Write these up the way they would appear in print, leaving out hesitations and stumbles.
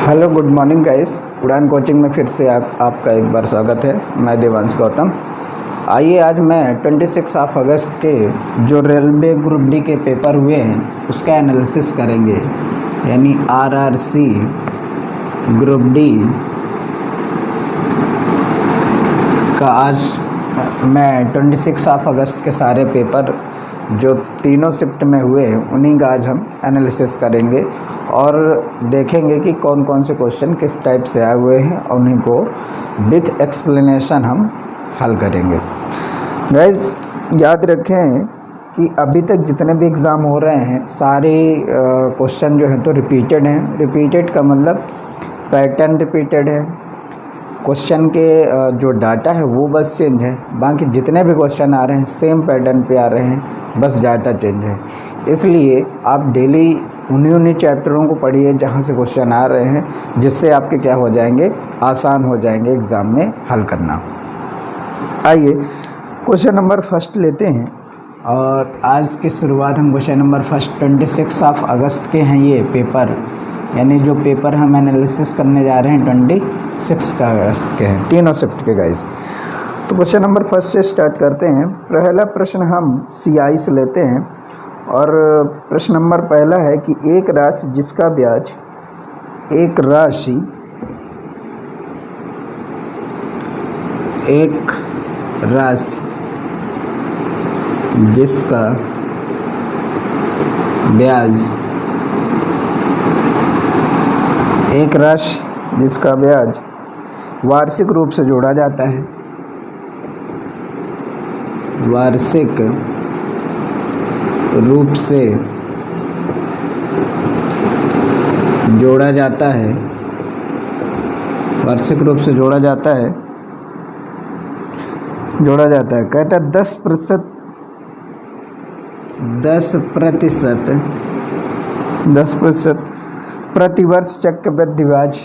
Hello good morning guys. उड़ान coaching में फिर से आपका एक बार स्वागत है। मैं देवांश गौतम। आइए आज मैं 26 ऑफ अगस्त के जो रेलवे ग्रुप डी के पेपर हुए हैं उसका एनालिसिस करेंगे, यानी आरआरसी ग्रुप डी का आज मैं 26 ऑफ अगस्त के सारे पेपर जो तीनों शिफ्ट में हुए उन्हीं का आज हम एनालिसिस करेंगे और देखेंगे कि कौन कौन से क्वेश्चन किस टाइप से आए हुए हैं और उन्हीं को विथ एक्सप्लेनेशन हम हल करेंगे। गाइस याद रखें कि अभी तक जितने भी एग्ज़ाम हो रहे हैं सारे क्वेश्चन जो है तो रिपीटेड हैं। रिपीटेड का मतलब पैटर्न रिपीटेड है, क्वेश्चन के जो डाटा है वो बस चेंज है, बाकी जितने भी क्वेश्चन आ रहे हैं सेम पैटर्न पे आ रहे हैं, बस डाटा चेंज है। इसलिए आप डेली उन्हीं चैप्टरों को पढ़िए जहाँ से क्वेश्चन आ रहे हैं, जिससे आपके क्या हो जाएंगे, आसान हो जाएंगे एग्ज़ाम में हल करना। आइए क्वेश्चन नंबर फर्स्ट लेते हैं और आज की शुरुआत हम क्वेश्चन नंबर फर्स्ट 26 ऑफ अगस्त के हैं ये पेपर, यानी जो पेपर हम एनालिसिस करने जा रहे हैं 26 अगस्त के हैं, तीनों शिफ्ट के गाइस। तो क्वेश्चन नंबर फर्स्ट से स्टार्ट करते हैं। पहला प्रश्न हम सीआई से लेते हैं और प्रश्न नंबर पहला है कि एक राशि जिसका ब्याज जिसका ब्याज वार्षिक रूप से जोड़ा जाता है, वार्षिक रूप से जोड़ा जाता है, कहता है 10% प्रतिवर्ष चक्रवृद्धि ब्याज,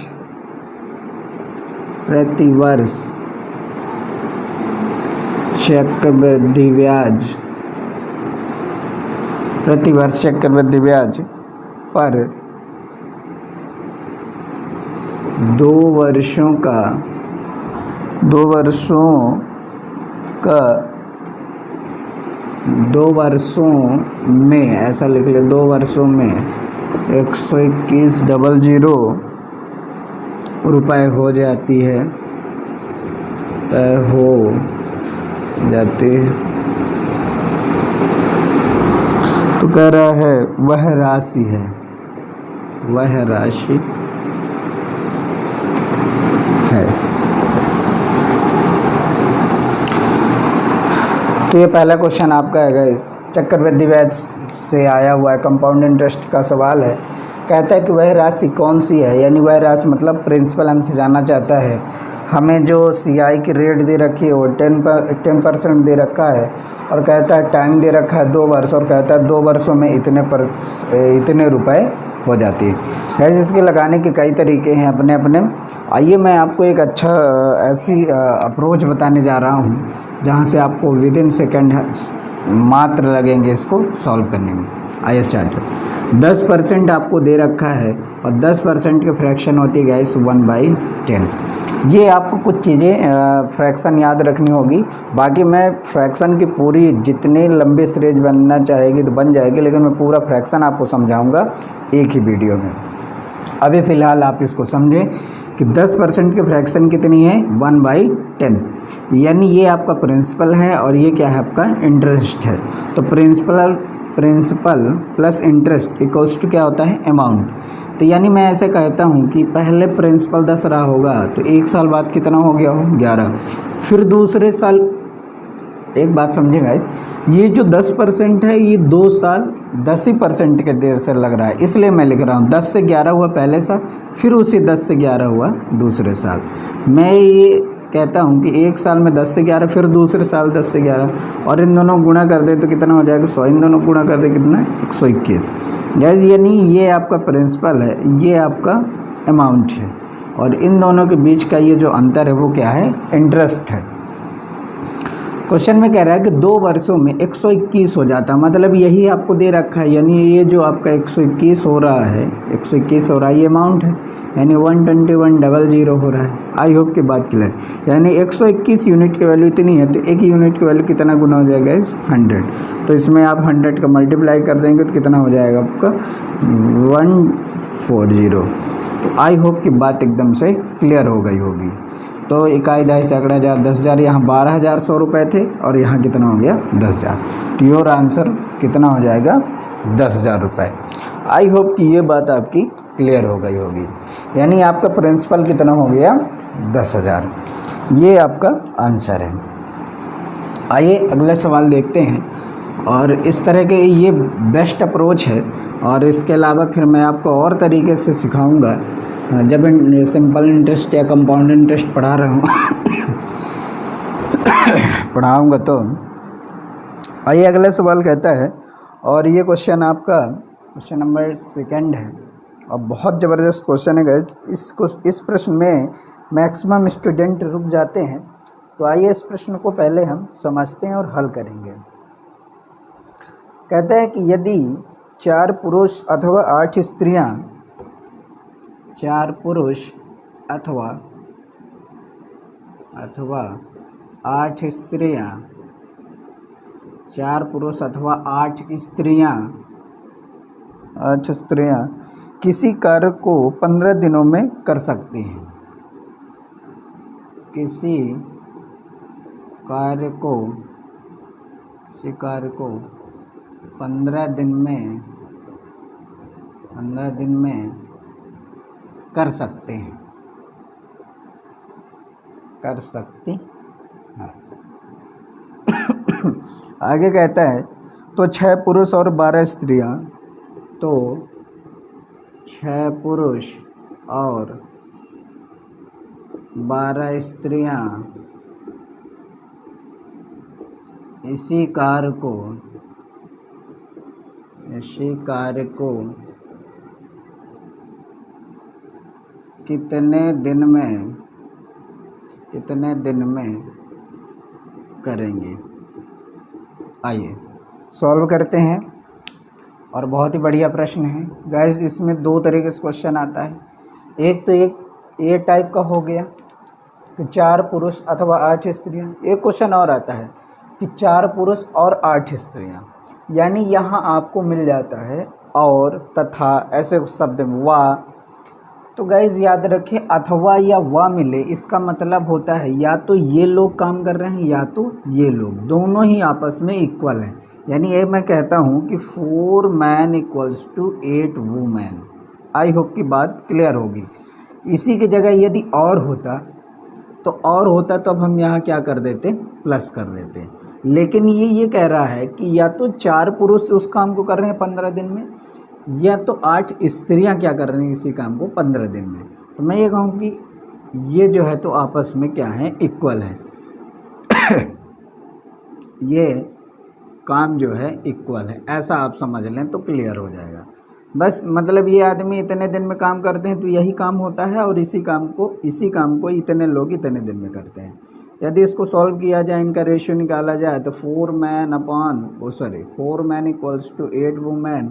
प्रतिवर्ष चक्रवृद्धि ब्याज पर 2 वर्षों में ऐसा लिख ले, 2 वर्षों में 121,000 रुपये हो जाती है, तो कह रहा है वह राशि है, तो ये पहला क्वेश्चन आपका है गाइस, चक्रवृद्धि ब्याज से आया हुआ है, कंपाउंड इंटरेस्ट का सवाल है। कहता है कि वह राशि कौन सी है, यानी वह राशि मतलब प्रिंसिपल हमसे जानना चाहता है। हमें जो सीआई की रेट दे रखी है वो 10% दे रखा है और कहता है टाइम दे रखा है 2 वर्ष और कहता है 2 वर्षों में इतने रुपए हो जाती है। गाइस इसके लगाने के कई तरीके हैं अपने अपने। आइए मैं आपको एक अच्छा ऐसी अप्रोच बताने जा रहा हूँ जहाँ से आपको विदिन सेकेंड मात्र लगेंगे इसको सॉल्व करने में। आइए स्टार्ट। 10% आपको दे रखा है और 10% की फ्रैक्शन होती है गाइस 1/10। ये आपको कुछ चीज़ें फ्रैक्शन याद रखनी होगी, बाकी मैं फ्रैक्शन की पूरी जितने लंबे सीरीज बनना चाहेगी तो बन जाएगी, लेकिन मैं पूरा फ्रैक्शन आपको समझाऊंगा एक ही वीडियो में। अभी फ़िलहाल आप इसको समझें कि 10% की फ्रैक्शन कितनी है, 1/10, यानी ये आपका प्रिंसिपल है और ये क्या है आपका इंटरेस्ट है। तो principal plus interest equals to क्या होता है, अमाउंट। तो यानी मैं ऐसे कहता हूँ कि पहले प्रिंसिपल 10 रहा होगा तो 1 साल बाद कितना हो गया हो, 11। फिर दूसरे साल, एक बात समझेगा, ये जो 10% है ये 2 साल 10% के देर से लग रहा है, इसलिए मैं लिख रहा हूँ 10 से 11 हुआ पहले साल, फिर उसी 10 से 11 हुआ दूसरे साल। मैं ये कहता हूँ कि 1 साल में 10 से 11, फिर दूसरे साल 10 से 11, और इन दोनों गुणा कर दे तो कितना हो जाएगा 100, इन दोनों गुणा कर दे कितना 121। यानी ये आपका प्रिंसिपल है, ये आपका अमाउंट है, और इन दोनों के बीच का ये जो अंतर है वो क्या है, इंटरेस्ट है। क्वेश्चन में कह रहा है कि 2 वर्षों में 121 हो जाता है, मतलब यही आपको दे रखा है, यानी ये जो आपका 121 हो रहा है, 121 हो रहा है, ये अमाउंट है। यानी 121,000 हो रहा है। आई होप की बात क्लियर, यानी 121 यूनिट की वैल्यू इतनी है तो एक यूनिट की वैल्यू कितना गुना हो जाएगा इस 100। तो इसमें आप 100 का मल्टीप्लाई कर देंगे तो कितना हो जाएगा आपका 140। तो आई होप की बात एकदम से क्लियर हो गई होगी। तो इकाई दहाई सैकड़ा हज़ार 10,000, यहाँ 12,100 रुपये थे और यहाँ कितना हो गया 10,000। तो योर आंसर कितना हो जाएगा 10,000 रुपये। आई होप कि ये बात आपकी क्लियर हो गई होगी। यानी आपका प्रिंसिपल कितना हो गया 10,000। ये आपका आंसर है। आइए अगला सवाल देखते हैं। और इस तरह के ये बेस्ट अप्रोच है, और इसके अलावा फिर मैं आपको और तरीके से सिखाऊंगा जब सिंपल इंटरेस्ट या कंपाउंड इंटरेस्ट पढ़ा रहा हूँ पढ़ाऊँगा। तो आइए अगला सवाल कहता है, और ये क्वेश्चन आपका क्वेश्चन नंबर 2 है और बहुत ज़बरदस्त क्वेश्चन है गाइस। इस प्रश्न में मैक्सिमम स्टूडेंट रुक जाते हैं। तो आइए इस प्रश्न को पहले हम समझते हैं और हल करेंगे। कहता है कि यदि 4 पुरुष अथवा 8 स्त्रियां 4 पुरुष अथवा 8 स्त्रियां 4 पुरुष अथवा 8 स्त्रियां किसी कार्य को 15 दिनों में कर सकती हैं। किसी कार्य को 15 दिन में कर सकते हैं, कर सकती हैं। आगे कहता है तो 6 पुरुष और 12 स्त्रियां, तो 6 पुरुष और 12 स्त्रियां इसी कार्य को कितने दिन में करेंगे। आइए सॉल्व करते हैं। और बहुत ही बढ़िया प्रश्न है गाइस। इसमें 2 तरीके से क्वेश्चन आता है। एक तो एक ए टाइप का हो गया कि 4 पुरुष अथवा 8 स्त्रियां। एक क्वेश्चन और आता है कि 4 पुरुष और 8 स्त्रियां, यानी यहाँ आपको मिल जाता है और तथा ऐसे शब्द में वा। तो गाइज याद रखें, अथवा या वा मिले इसका मतलब होता है या तो ये लोग काम कर रहे हैं या तो ये लोग, दोनों ही आपस में इक्वल हैं। यानी ये मैं कहता हूँ कि 4 man equals to 8 women. I hope की बात क्लियर होगी। इसी की जगह यदि और होता तो अब हम यहाँ क्या कर देते, प्लस कर देते। लेकिन ये कह रहा है कि या तो 4 पुरुष उस काम को कर रहे हैं 15 दिन में, या तो 8 स्त्रियां क्या कर रही हैं इसी काम को 15 दिन में। तो मैं ये कहूँ कि ये जो है तो आपस में क्या है, इक्वल है। ये काम जो है इक्वल है, ऐसा आप समझ लें तो क्लियर हो जाएगा। बस मतलब ये आदमी इतने दिन में काम करते हैं तो यही काम होता है, और इसी काम को इतने लोग इतने दिन में करते हैं। यदि इसको सॉल्व किया जाए, इनका रेशियो निकाला जाए तो 4 मैन इक्वल्स टू 8 वुमेन।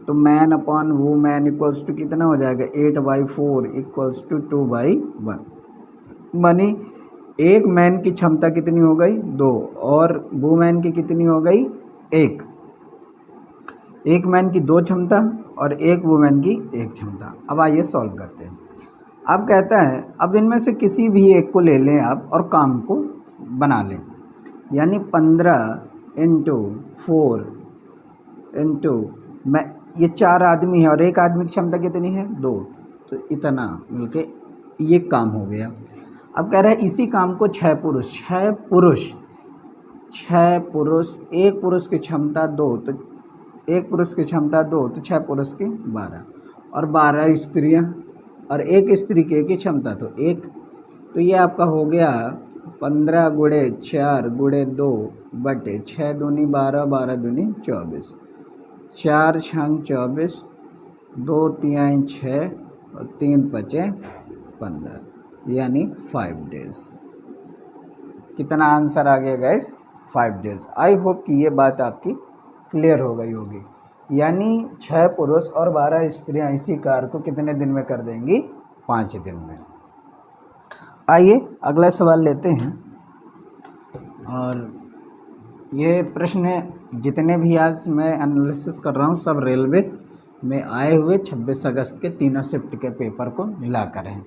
तो man upon women equals to कितना हो जाएगा 8/4 इक्वल्स टू 2/1। मनी एक मैन की क्षमता कितनी हो गई 2, और वुमेन की कितनी हो गई 1। एक मैन की 2 क्षमता और एक वुमेन की 1 क्षमता। अब आइए सॉल्व करते हैं। अब कहता है अब इनमें से किसी भी एक को ले लें आप और काम को बना लें। यानी 15 × 4 मैं ये 4 आदमी है और एक आदमी की क्षमता कितनी है 2, तो इतना मिलके ये काम हो गया। अब कह रहा है इसी काम को 6 पुरुष एक पुरुष की क्षमता 2, तो एक पुरुष की क्षमता 2 तो 6 पुरुष की 12, और 12 स्त्रियां और एक स्त्री की एक ही क्षमता तो 1। तो ये आपका हो गया 15 × 4 × 2 बटे 6 दूनी 12, 12 दूनी 24, 4 छंग 24, 2 तिहाई 6 और 3 पचे 15, यानी 5 डेज। कितना आंसर आ गया गाइस 5 डेज। आई होप कि ये बात आपकी क्लियर हो गई होगी। यानी 6 पुरुष और 12 स्त्रियां इसी कार्य को कितने दिन में कर देंगी? 5 दिन में। आइए अगला सवाल लेते हैं। और ये प्रश्न जितने भी आज मैं एनालिसिस कर रहा हूँ सब रेलवे में आए हुए 26 अगस्त के तीनों शिफ्ट के पेपर को मिलाकर हैं।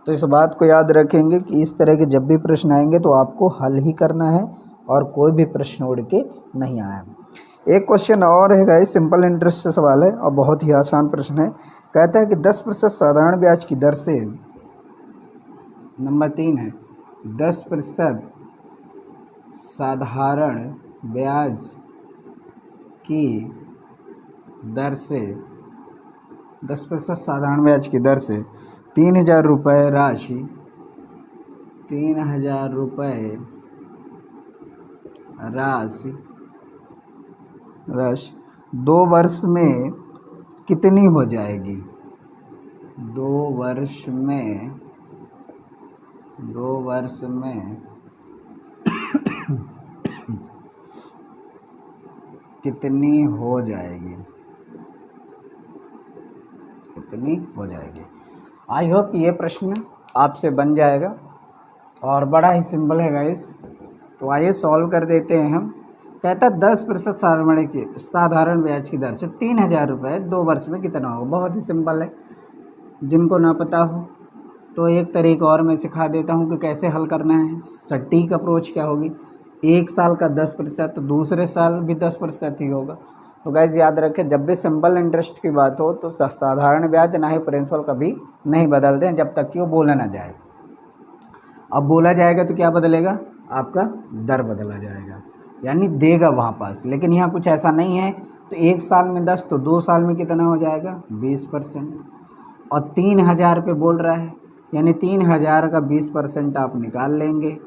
तो इस बात को याद रखेंगे कि इस तरह के जब भी प्रश्न आएंगे तो आपको हल ही करना है और कोई भी प्रश्न उड़ के नहीं आया। एक क्वेश्चन और है गाइस, सिंपल इंटरेस्ट से सवाल है और बहुत ही आसान प्रश्न है। कहता है कि 10% साधारण ब्याज की दर से, नंबर 3 है 10% साधारण ब्याज की दर से 10% साधारण ब्याज की दर से 3,000 रुपये राशि 3,000 रुपये राशि 2 वर्ष में कितनी हो जाएगी? 2 वर्ष में कितनी हो जाएगी? आई होप ये प्रश्न आपसे बन जाएगा और बड़ा ही सिंपल है गाइस। तो आइए सॉल्व कर देते हैं हम। कहता 10% साधारण ब्याज की दर से 3,000 रुपये 2 वर्ष में कितना होगा? बहुत ही सिंपल है। जिनको ना पता हो तो एक तरीका और मैं सिखा देता हूँ कि कैसे हल करना है। सटीक अप्रोच क्या होगी? एक साल का 10% तो दूसरे साल भी 10% ही होगा। तो गाइस याद रखें, जब भी सिंपल इंटरेस्ट की बात हो तो साधारण ब्याज ना ही प्रिंसिपल कभी नहीं बदलते हैं जब तक कि वो बोला ना जाए। अब बोला जाएगा तो क्या बदलेगा? आपका दर बदला जाएगा, यानी देगा वहाँ पास। लेकिन यहाँ कुछ ऐसा नहीं है। तो एक साल में 10 तो 2 साल में कितना हो जाएगा? 20%। और 3,000 पे बोल रहा है, यानी 3,000 का 20% आप निकाल लेंगे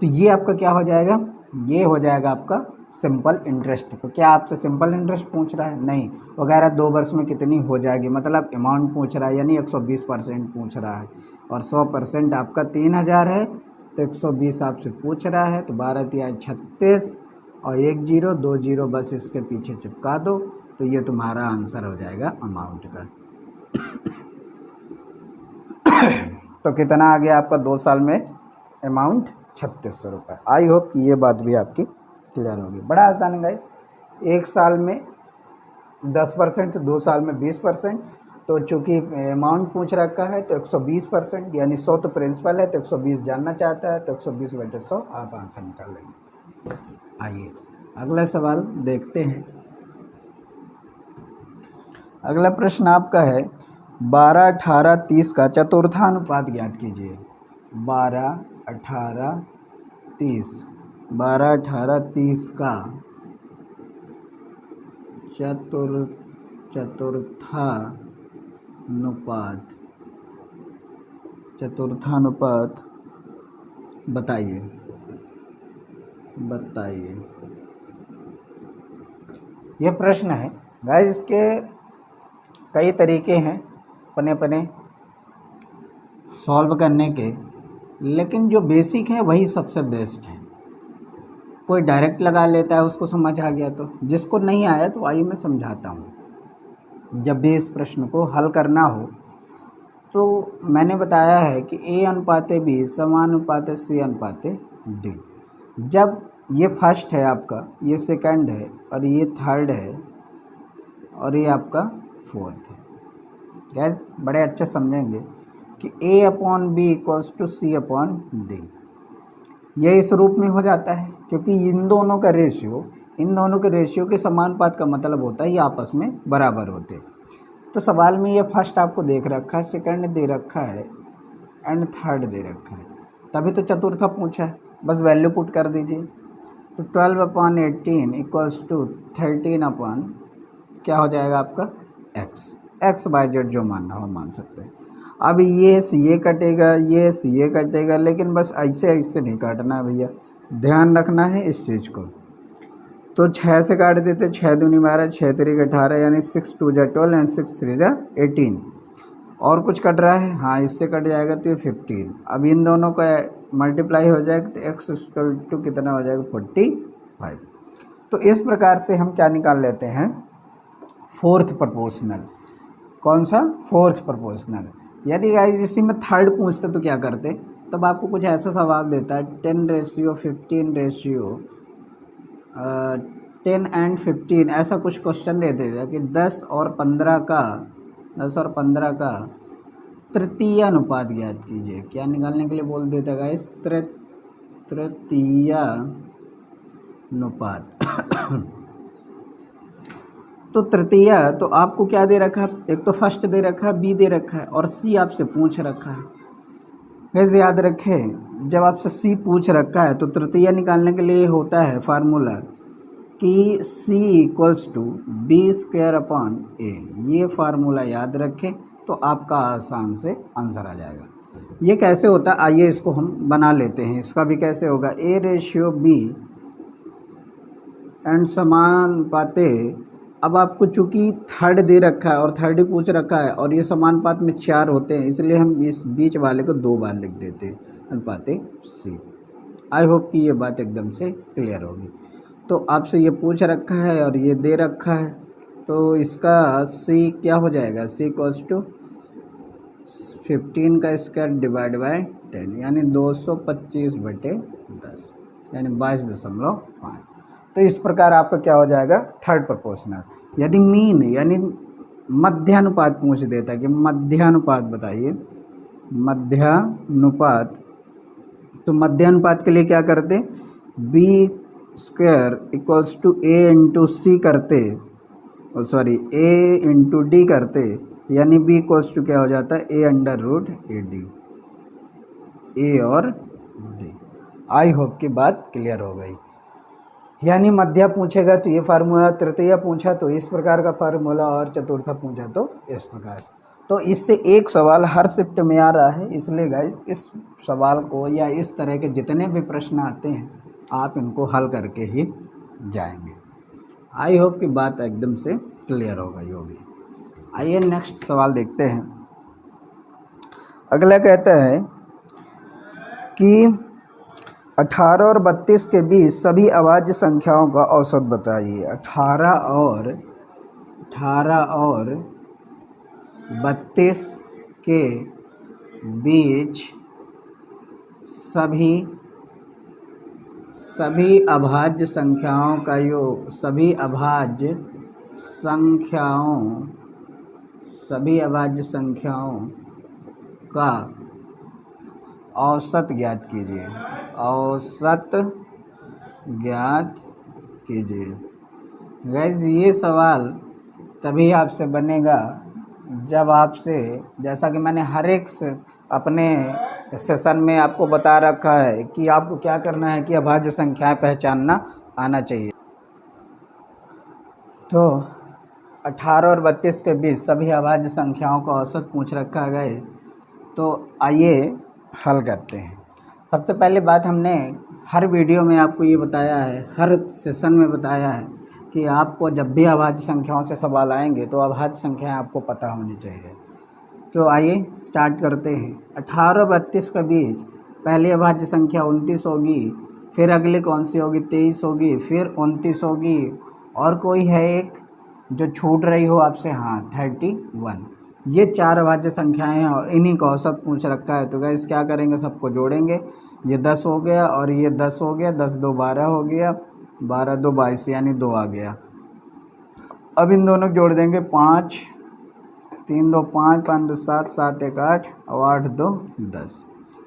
तो ये आपका क्या हो जाएगा? ये हो जाएगा आपका सिंपल इंटरेस्ट। तो क्या आपसे सिंपल इंटरेस्ट पूछ रहा है? नहीं, वगैरह 2 वर्ष में कितनी हो जाएगी मतलब अमाउंट पूछ रहा है, यानी 120% पूछ रहा है। और 100% आपका 3,000 है तो 120 आपसे पूछ रहा है। तो 12 तिया 36 और 1 0 2 0 बस इसके पीछे चिपका दो तो ये तुम्हारा आंसर हो जाएगा अमाउंट का। तो कितना आ गया आपका 2 साल में अमाउंट? 3600 रुपये। आई होप कि ये बात भी आपकी क्लियर होगी। बड़ा आसान है गाइस। एक साल में 10%, 2 साल में 20%। तो चूँकि अमाउंट पूछ रखा है तो 120%, यानी 100 तो प्रिंसिपल है तो 120 जानना चाहता है तो 120/100 आप आंसर निकाल लेंगे। आइए अगला सवाल देखते हैं। अगला प्रश्न आपका है 12, 18, 30 का चतुर्थानुपात ज्ञात कीजिए। 12, 18, 30 12, 18, 30 का चतुर्थानुपात बताइए। यह प्रश्न है गाइस, इसके कई तरीके हैं अपने सॉल्व करने के, लेकिन जो बेसिक है वही सबसे बेस्ट है। कोई डायरेक्ट लगा लेता है, उसको समझ आ गया, तो जिसको नहीं आया तो आइए मैं समझाता हूँ। जब भी इस प्रश्न को हल करना हो तो मैंने बताया है कि A/B समानुपाते C/D। जब ये फर्स्ट है आपका, ये सेकंड है और ये थर्ड है और ये आपका फोर्थ है। गैस बड़े अच्छे समझेंगे कि A/B = C/D। ये इस रूप में हो जाता है क्योंकि इन दोनों के रेशियो के समानुपात का मतलब होता है ये आपस में बराबर होते। तो सवाल में ये फर्स्ट आपको देख रखा है, सेकंड दे रखा है एंड थर्ड दे रखा है, तभी तो चतुर्था पूछा है। बस वैल्यू पुट कर दीजिए। तो 12/18 = 13 क्या हो जाएगा आपका? x/z जो मानना हो मान सकते हैं। अब ये से ये कटेगा, ये से ये कटेगा, लेकिन बस ऐसे नहीं काटना है भैया, ध्यान रखना है इस चीज़ को। तो 6 से काट देते, 6 दूनी 12, 6 3 18, यानी 6 2 12 एंड 6 3 18। और कुछ कट रहा है? हाँ, इससे कट जाएगा तो ये 15। अब इन दोनों का मल्टीप्लाई हो जाएगा तो x कितना हो जाएगा? 45। तो इस प्रकार से हम क्या निकाल लेते हैं? Fourth proportional. कौन सा? Fourth proportional. यदि गाइस इसी में थर्ड पूछते तो क्या करते? तब आपको कुछ ऐसा सवाल देता है 10 एंड 15 ऐसा कुछ क्वेश्चन दे देता कि 10 और 15 का तृतीय अनुपात ज्ञात कीजिए। क्या निकालने के लिए बोल देता गाइस? तृतीय अनुपात। तो तृतीय, तो आपको क्या दे रखा है? एक तो फर्स्ट दे रखा है, बी दे रखा है और सी आपसे पूछ रखा है। वैसे याद रखें, जब आपसे सी पूछ रखा है तो तृतीय निकालने के लिए होता है फार्मूला कि C equals to B square upon A. ये फार्मूला याद रखें तो आपका आसान से आंसर आ जाएगा। ये कैसे होता है आइए इसको हम बना लेते हैं। इसका भी कैसे होगा? ए रेशियो बी एंड समानुपाते। अब आपको चूँकि थर्ड दे रखा है और थर्ड ही पूछ रखा है और ये समानुपात में 4 होते हैं, इसलिए हम इस बीच वाले को 2 बार लिख देते हैं, अनुपाते सी। आई होप कि ये बात एकदम से क्लियर होगी। तो आपसे ये पूछ रखा है और ये दे रखा है, तो इसका सी क्या हो जाएगा? सी इक्वल्स टू 15 का स्क्वायर डिवाइड बाय 10 यानी 225/10 यानी 22.5। तो इस प्रकार आपका क्या हो जाएगा? Third proportional. यदि मीन यानी मध्यानुपात पूछ देता है कि मध्यानुपात बताइए, मध्यानुपात, तो मध्यानुपात के लिए क्या करते? B square equals to A into C करते, सॉरी ए इंटू डी करते, यानी बी इक्वल्स टू क्या हो जाता है? A under root A D, ए और डी। आई होप की बात क्लियर हो गई। यानी मध्य पूछेगा तो ये फार्मूला, तृतीय पूछा तो इस प्रकार का फार्मूला और चतुर्थ पूछा तो इस प्रकार। तो इससे एक सवाल हर शिफ्ट में आ रहा है, इसलिए गाइज इस सवाल को या इस तरह के जितने भी प्रश्न आते हैं आप इनको हल करके ही जाएंगे। आई होप की बात एकदम से क्लियर हो गई होगी। आइए नेक्स्ट सवाल देखते हैं। अगला कहता है कि 18 और 32 के बीच सभी अभाज्य संख्याओं का औसत बताइए। 18 और 32 के बीच सभी अभाज्य संख्याओं का योग, सभी अभाज्य संख्याओं का औसत ज्ञात कीजिए। औसत ज्ञात कीजिए। गैस ये सवाल तभी आपसे बनेगा जब आपसे, जैसा कि मैंने हर एक अपने सेशन में आपको बता रखा है कि आपको क्या करना है कि अभाज्य संख्याएं पहचानना आना चाहिए। तो 18 और 32 के बीच सभी अभाज्य संख्याओं का औसत पूछ रखा है। तो आइए हल करते हैं। सबसे पहले बात, हमने हर वीडियो में आपको ये बताया है, हर सेशन में बताया है कि आपको जब भी अभाज्य संख्याओं से सवाल आएंगे तो अभाज्य संख्याएं आपको पता होनी चाहिए। तो आइए स्टार्ट करते हैं। 18 और 32 के बीच पहली अभाज्य संख्या 29 होगी, फिर अगली कौन सी होगी? 23 होगी, फिर 29 होगी, और कोई है एक जो छूट रही हो आपसे? हाँ, 31। ये 4 अभाज्य संख्याएं हैं और इन्हीं का औसत पूछ रखा है। तो गाइस क्या करेंगे? सबको जोड़ेंगे। ये 10 हो गया और ये 10 हो गया, 10 2 12 हो गया, 12 2 22 यानी 2 आ गया। अब इन दोनों को जोड़ देंगे, 5 3 2 5 5 2 7 7 1 8 और 8 2 10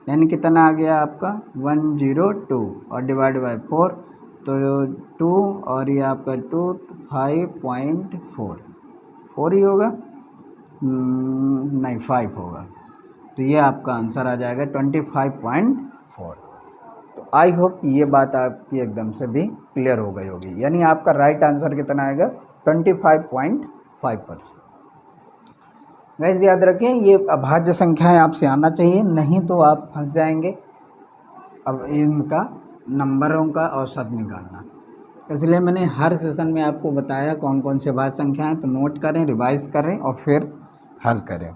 यानी कितना आ गया आपका? 102 और डिवाइड बाय 4 तो 2 और ये आपका 2 5.4 ही होगा, नहीं 5 होगा। तो ये आपका आंसर आ जाएगा 25.4। तो आई होप ये बात आपकी एकदम से भी क्लियर हो गई होगी। यानी आपका राइट आंसर कितना आएगा? 25.5%। गाइस याद रखें, ये अभाज्य संख्याएं आपसे आना चाहिए, नहीं तो आप फंस जाएंगे। अब इनका नंबरों का औसत निकालना, इसलिए मैंने हर सेशन में आपको बताया कौन कौन से अभाज्य संख्याएं। तो नोट करें, रिवाइज करें और फिर हल करें।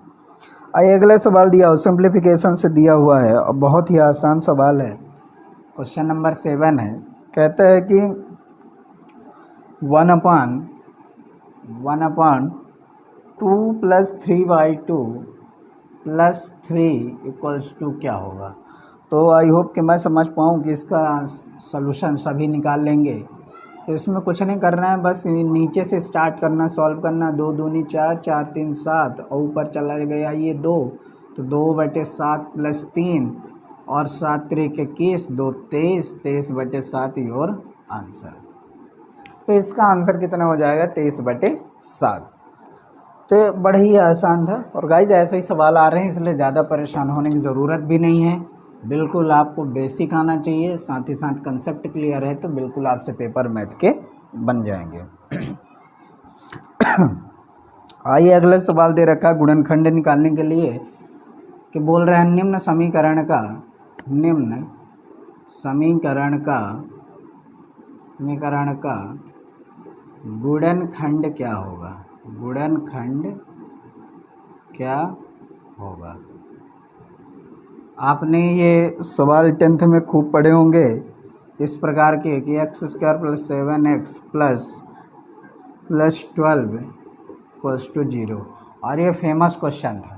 आइए अगला सवाल दिया हो, सिंप्लीफिकेशन से दिया हुआ है और बहुत ही आसान सवाल है। क्वेश्चन नंबर 7 है। कहता है कि 1/(x 1/2 + 3/2 + 3 = क्या होगा। तो आई होप कि मैं समझ पाऊँ कि इसका सलूशन सभी निकाल लेंगे। तो इसमें कुछ नहीं करना है, बस नीचे से स्टार्ट करना, सॉल्व करना। 2 दूनी 4, 4 3 7 और ऊपर चला गया ये 2, तो 2/7 + 3 और 7 3 21, 2 23, 23/7 योर आंसर। तो इसका आंसर कितना हो जाएगा, 23/7। तो बड़ा ही आसान था। और गाइज ऐसे ही सवाल आ रहे हैं, इसलिए ज़्यादा परेशान होने की ज़रूरत भी नहीं है। बिल्कुल आपको बेसिक आना चाहिए, साथ ही साथ कंसेप्ट क्लियर है, तो बिल्कुल आपसे पेपर मैथ के बन जाएंगे। आइए अगला सवाल दे रखा है गुणनखंड निकालने के लिए, कि बोल रहे हैं निम्न समीकरण का गुणनखंड क्या होगा। गुणनखंड क्या होगा। आपने ये सवाल 10th में खूब पढ़े होंगे इस प्रकार के, कि x² + 7x + 12 = 0। और ये फेमस क्वेश्चन था।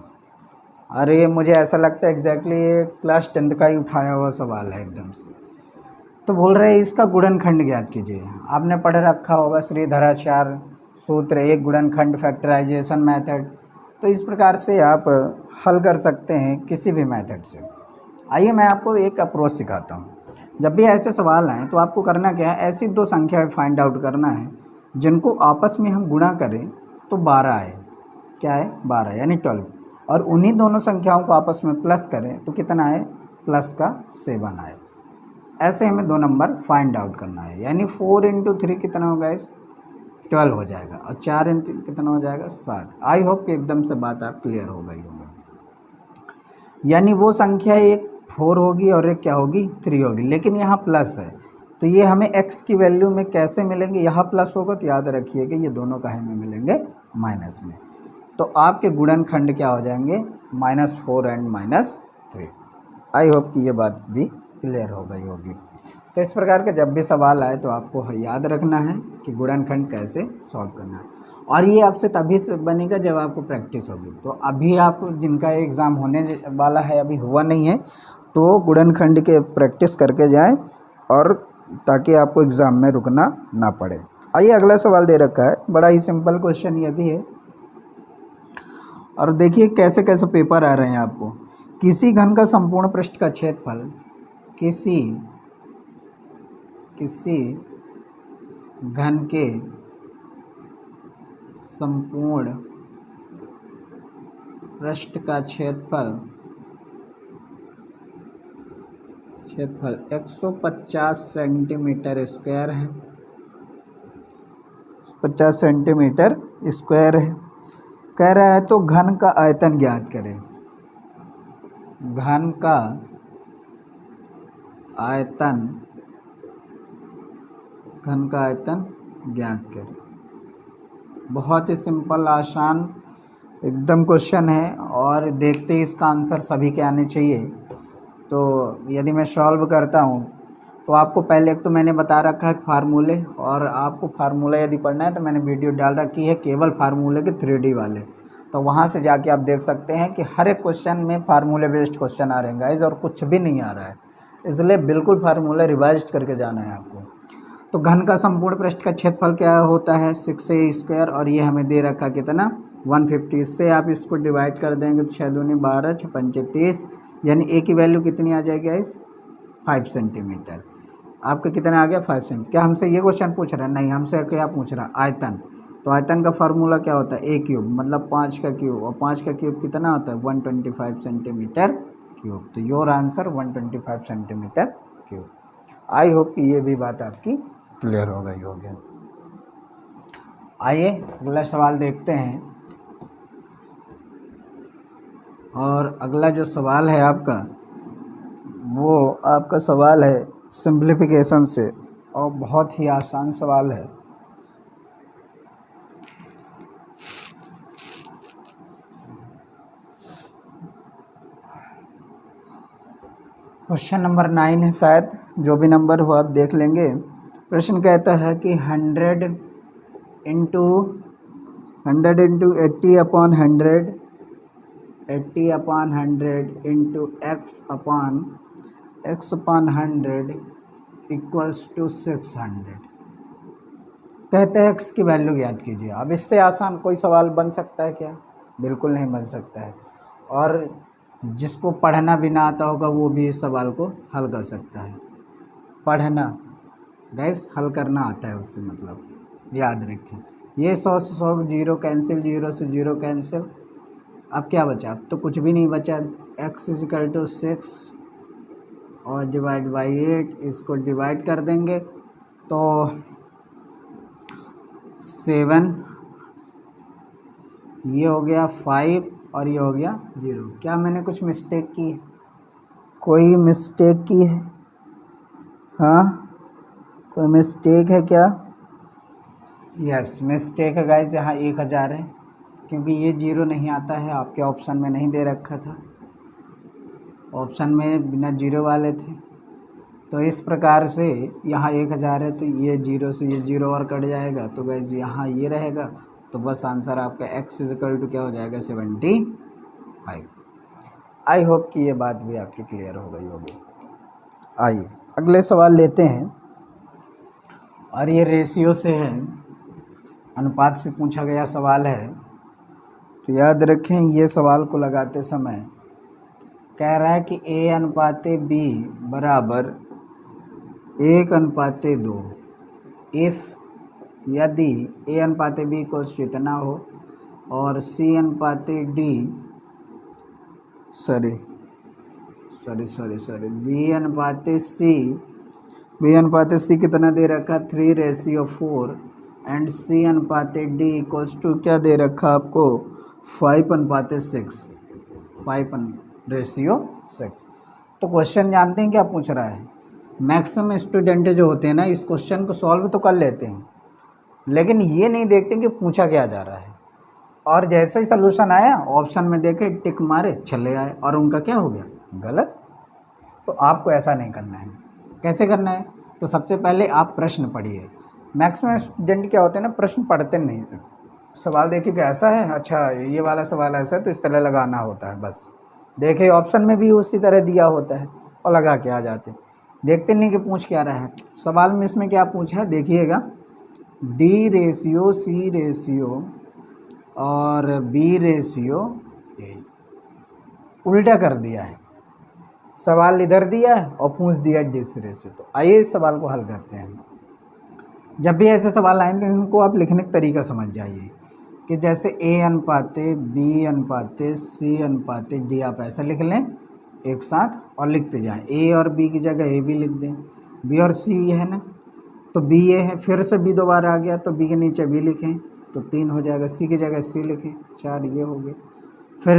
और ये मुझे ऐसा लगता है एग्जैक्टली ये क्लास 10th का ही उठाया हुआ सवाल है एकदम से। तो बोल रहे हैं इसका गुणनखंड ज्ञात कीजिए। आपने पढ़ रखा होगा श्रीधराचार्य सूत्र, एक गुणनखंड फैक्टराइजेशन मेथड। तो इस प्रकार से आप हल कर सकते हैं किसी भी मेथड से। आइए मैं आपको एक अप्रोच सिखाता हूँ। जब भी ऐसे सवाल आएँ तो आपको करना क्या है, ऐसी 2 संख्या फाइंड आउट करना है जिनको आपस में हम गुणा करें तो 12 आए। क्या है, 12 यानी 12। और उन्हीं दोनों संख्याओं को आपस में प्लस करें तो कितना आए, +7 आए। ऐसे हमें 2 नंबर फाइंड आउट करना है। यानी 4 × 3 कितना होगा, 12 हो जाएगा। और 4 × 3 कितना हो जाएगा, 7। आई होप कि एकदम से बात आप क्लियर हो गई होगी। यानी वो संख्या एक 4 होगी और एक क्या होगी, 3 होगी। लेकिन यहाँ प्लस है, तो ये हमें x की वैल्यू में कैसे मिलेंगे, यहाँ प्लस होगा तो याद रखिए कि ये दोनों काहे में मिलेंगे, माइनस में। तो आपके गुणनखंड क्या हो जाएंगे, -4 और -3। आई होप कि ये बात भी क्लियर हो गई होगी। तो इस प्रकार के जब भी सवाल आए तो आपको याद रखना है कि गुणनखंड कैसे सॉल्व करना है। और ये आपसे तभी से बनेगा जब आपको प्रैक्टिस होगी। तो अभी आप जिनका एग्ज़ाम होने वाला है, अभी हुआ नहीं है, तो गुणनखंड के प्रैक्टिस करके जाएं, और ताकि आपको एग्ज़ाम में रुकना ना पड़े। आइए अगला सवाल दे रखा है, बड़ा ही सिंपल क्वेश्चन ये भी है। और देखिए कैसे कैसे पेपर आ रहे हैं आपको। किसी घन का संपूर्ण पृष्ठ का क्षेत्रफल किसी घन के संपूर्ण पृष्ठ का क्षेत्रफल 150 सेंटीमीटर स्क्वायर है। 50 सेंटीमीटर स्क्वायर है। कह रहा है तो घन का आयतन ज्ञात करें। घन का आयतन ज्ञात करें। बहुत ही सिंपल आसान एकदम क्वेश्चन है, और देखते ही इसका आंसर सभी के आने चाहिए। तो यदि मैं सॉल्व करता हूँ तो आपको पहले एक तो मैंने बता रखा है फार्मूले, और आपको फार्मूला यदि पढ़ना है तो मैंने वीडियो डाल रखी है केवल फार्मूले के 3D वाले। तो वहाँ से जाके आप देख सकते हैं कि हर एक क्वेश्चन में फार्मूले बेस्ड क्वेश्चन आ रहे हैं गाइज, और कुछ भी नहीं आ रहा है। इसलिए बिल्कुल फार्मूला रिवाइज करके जाना है आपको। तो घन का संपूर्ण पृष्ठ का क्षेत्रफल क्या होता है, 6a², और ये हमें दे रखा कितना, 150। इससे आप इसको डिवाइड कर देंगे तो 6 दूनी 12, 6 पंचे 30, यानी a की वैल्यू कितनी आ जाएगी गाइस, 5 सेंटीमीटर। आपका कितना आ गया, 5 सेंटीमीटर। क्या हमसे ये क्वेश्चन पूछ रहा है, नहीं, हमसे क्या पूछ रहा है, आयतन। तो आयतन का फार्मूला क्या होता है, a³ मतलब 5 का क्यूब, और 5 का क्यूब कितना होता है, 125 सेंटीमीटर क्यूब। तो your answer 125 centimetre cube. I hope कि ये भी बात आपकी क्लियर हो गई होगी। आइए अगला सवाल देखते हैं। और अगला जो सवाल है आपका, वो आपका सवाल है सिंप्लीफिकेशन से, और बहुत ही आसान सवाल है। क्वेश्चन नंबर 9 है शायद, जो भी नंबर हो आप देख लेंगे। प्रश्न कहता है कि 100 × 100 into 80/100, 80/100 into x/100 equals to 600। कहते हैं x की वैल्यू ज्ञात कीजिए। अब इससे आसान कोई सवाल बन सकता है क्या? बिल्कुल नहीं बन सकता है। और जिसको पढ़ना भी ना आता होगा वो भी इस सवाल को हल कर सकता है। पढ़ना गैस हल करना आता है उससे, मतलब याद रखें। ये 100 से 100 जीरो कैंसिल, 0 से 0 कैंसिल। अब क्या बचा? अब तो कुछ भी नहीं बचा। x = 6 और डिवाइड बाई 8, इसको डिवाइड कर देंगे तो 7, ये हो गया 5 और ये हो गया 0। क्या मैंने कुछ मिस्टेक की है? कोई मिस्टेक की है? हाँ, कोई मिस्टेक है क्या? यस, मिस्टेक है गाइस। यहाँ 1000 है क्योंकि ये 0 नहीं आता है, आपके ऑप्शन में नहीं दे रखा था। ऑप्शन में बिना 0 वाले थे, तो इस प्रकार से यहाँ 1000 है तो ये 0 से ये 0 और कट जाएगा, तो गाइस यहाँ ये रहेगा। तो बस आंसर आपका x = क्या हो जाएगा? 75। आई होप कि ये बात भी आपकी क्लियर हो गई होगी। आइए अगले सवाल लेते हैं, और ये रेशियो से है, अनुपात से पूछा गया सवाल है। तो याद रखें, ये सवाल को लगाते समय कह रहा है कि A/B बराबर 1/2। इफ़ यदि A/B इतना हो और B/C कितना दे रखा? 3:4 एंड C/D क्या दे रखा आपको? 5:6, 5:6। तो क्वेश्चन जानते हैं क्या पूछ रहा है? मैक्सिमम स्टूडेंट जो होते हैं ना, इस क्वेश्चन को सॉल्व तो कर लेते हैं, लेकिन ये नहीं देखते कि पूछा क्या जा रहा है। और जैसे ही सलूशन आया, ऑप्शन में देखे, टिक मारे, चले आए, और उनका क्या हो गया? गलत। तो आपको ऐसा नहीं करना है। कैसे करना है? तो सबसे पहले आप प्रश्न पढ़िए। मैक्सिमम स्टूडेंट क्या होते हैं ना, प्रश्न पढ़ते नहीं, सवाल देखिए कि ऐसा है, अच्छा ये वाला सवाल ऐसा है तो इस तरह लगाना होता है। बस देखिए ऑप्शन में भी उसी तरह दिया होता है और लगा के आ जाते, देखते नहीं कि पूछ क्या रहा है। सवाल में इसमें क्या पूछा है देखिएगा, D/C और B/A, उल्टा कर दिया है। सवाल इधर दिया है और पूछ दिया D/C। तो आइए इस सवाल को हल करते हैं। जब भी ऐसे सवाल आए तो इनको आप लिखने का तरीका समझ जाइए कि जैसे A/B/C/D आप ऐसा लिख लें एक साथ और लिखते जाएं। A और B की जगह A भी लिख दें, B और C है ना, तो B A है, फिर से B दोबारा आ गया तो B के नीचे B लिखें तो 3 हो जाएगा, C की जगह C लिखें, 4 ये हो गए। फिर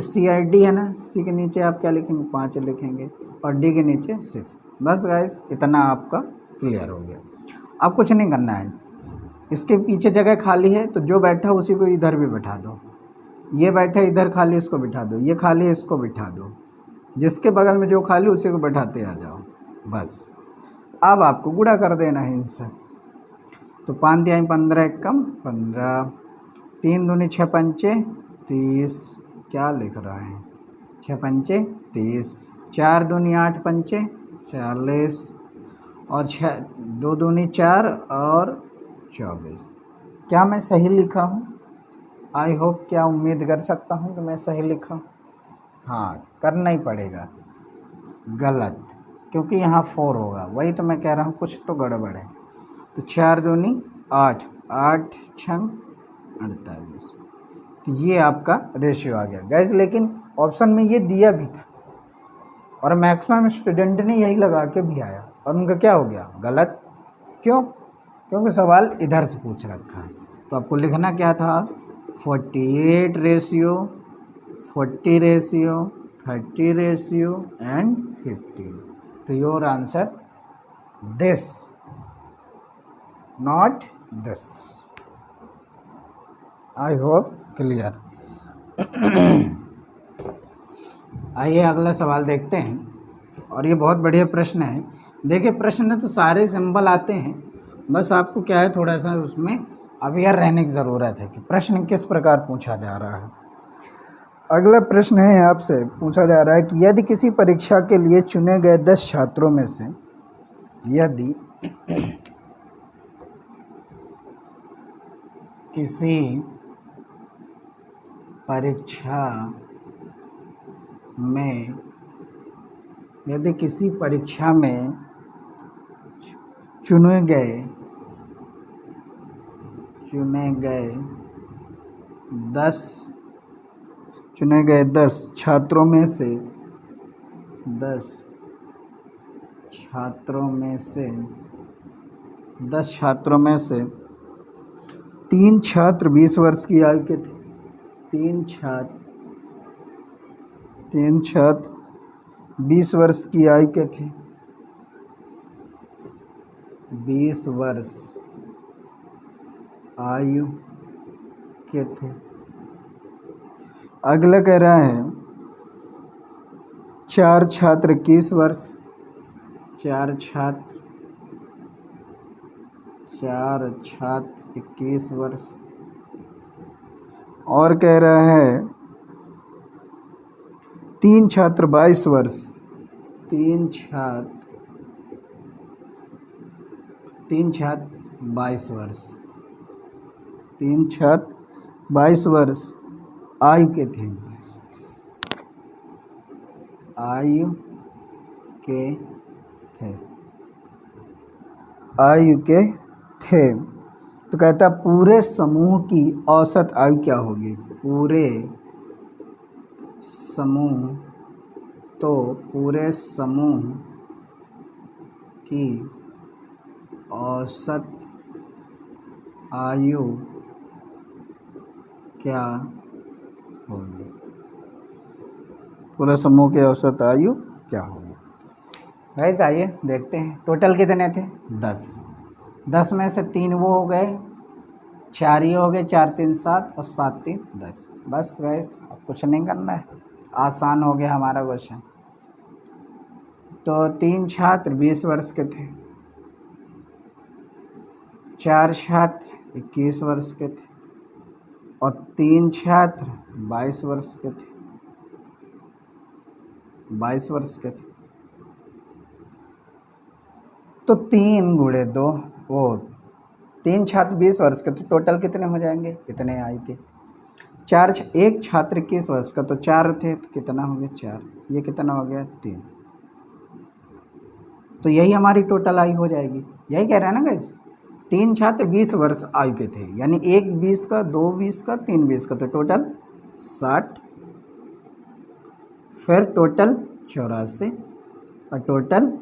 C/D है ना, C के नीचे आप क्या लिखेंगे? 5 लिखेंगे, और D के नीचे 6। बस गाइस इतना आपका क्लियर हो गया। अब कुछ नहीं करना है, इसके पीछे जगह खाली है तो जो बैठा उसी को इधर भी बैठा दो, ये बैठा इधर खाली इसको बिठा दो, ये खाली इसको बिठा दो, जिसके बगल में जो खाली उसी को बैठाते आ जाओ। बस अब आपको गुणा कर देना है इनसे। तो 5 × 15 एकम 15, 3 दूनी 6 पंचे 30, क्या लिख रहा है? 6 पंचे 30, 4 दूनी 8 पंचे 40, और 2 दूनी 4 और 24। क्या मैं सही लिखा हूँ? आई होप, क्या उम्मीद कर सकता हूँ कि मैं सही लिखा हूँ? हाँ, करना ही पड़ेगा। गलत, क्योंकि यहाँ 4 होगा, वही तो मैं कह रहा हूँ, कुछ तो गड़बड़ है। तो 4 दूनी 8, 8 छंग 48। तो ये आपका रेशियो आ गया गैस। लेकिन ऑप्शन में ये दिया भी था और मैक्सिमम स्टूडेंट ने यही लगा के भी आया और उनका क्या हो गया? गलत। क्यों? क्योंकि सवाल इधर से पूछ रखा है। तो आपको लिखना क्या था? 48/40, 40/, 30/ एंड 50। तो your answer this, not this. I hope clear. आइए अगला सवाल देखते हैं, और ये बहुत बढ़िया प्रश्न है। देखिए प्रश्न तो सारे सिंबल आते हैं, बस आपको क्या है थोड़ा सा उसमें अवेयर रहने की ज़रूरत है कि प्रश्न किस प्रकार पूछा जा रहा है। अगला प्रश्न है आपसे पूछा जा रहा है कि यदि किसी परीक्षा के लिए चुने गए 10 छात्रों में से यदि किसी परीक्षा में चुने गए 10 छात्रों में से 3 छात्र 20 वर्ष की आयु के थे। 3 छात्र 20 वर्ष की आयु के थे। 20 वर्ष आयु के थे। अगला कह रहा है 4 छात्र 21 वर्ष। 4 छात्र 21 वर्ष। और कह रहा है 3 छात्र 22 वर्ष। 3 छात्र 22 वर्ष। 3 छात्र 22 वर्ष आयु के थे। तो कहता है पूरे समूह की औसत आयु क्या होगी। पूरे समूह की औसत आयु क्या होगी। पूरे समूह की औसत आयु क्या होगी। गाइस आइए देखते हैं टोटल कितने थे 10 में से 3 वो हो गए, 4 ये हो गए, 4 3 7 और 7 3 10। बस गाइस अब कुछ नहीं करना है, आसान हो गया हमारा क्वेश्चन। तो 3 छात्र 20 वर्ष के थे, 4 छात्र 21 वर्ष के थे और 3 छात्र 22 वर्ष के थे। 22 वर्ष के थे तो 3 गुणे 2 वो 3 छात्र 20 वर्ष के तो टोटल कितने हो जाएंगे, कितने आयु के। 1 छात्र 21 वर्ष का तो 4 थे तो कितना हो गया 4। ये कितना हो गया 3। तो यही हमारी टोटल आयु हो जाएगी। यही कह रहा है ना गाइस। 3 छात्र 20 वर्ष आयु के थे, यानी 1 20 का, 2 20 का, 3 20 का, तो टोटल 60, फिर टोटल 84 और टोटल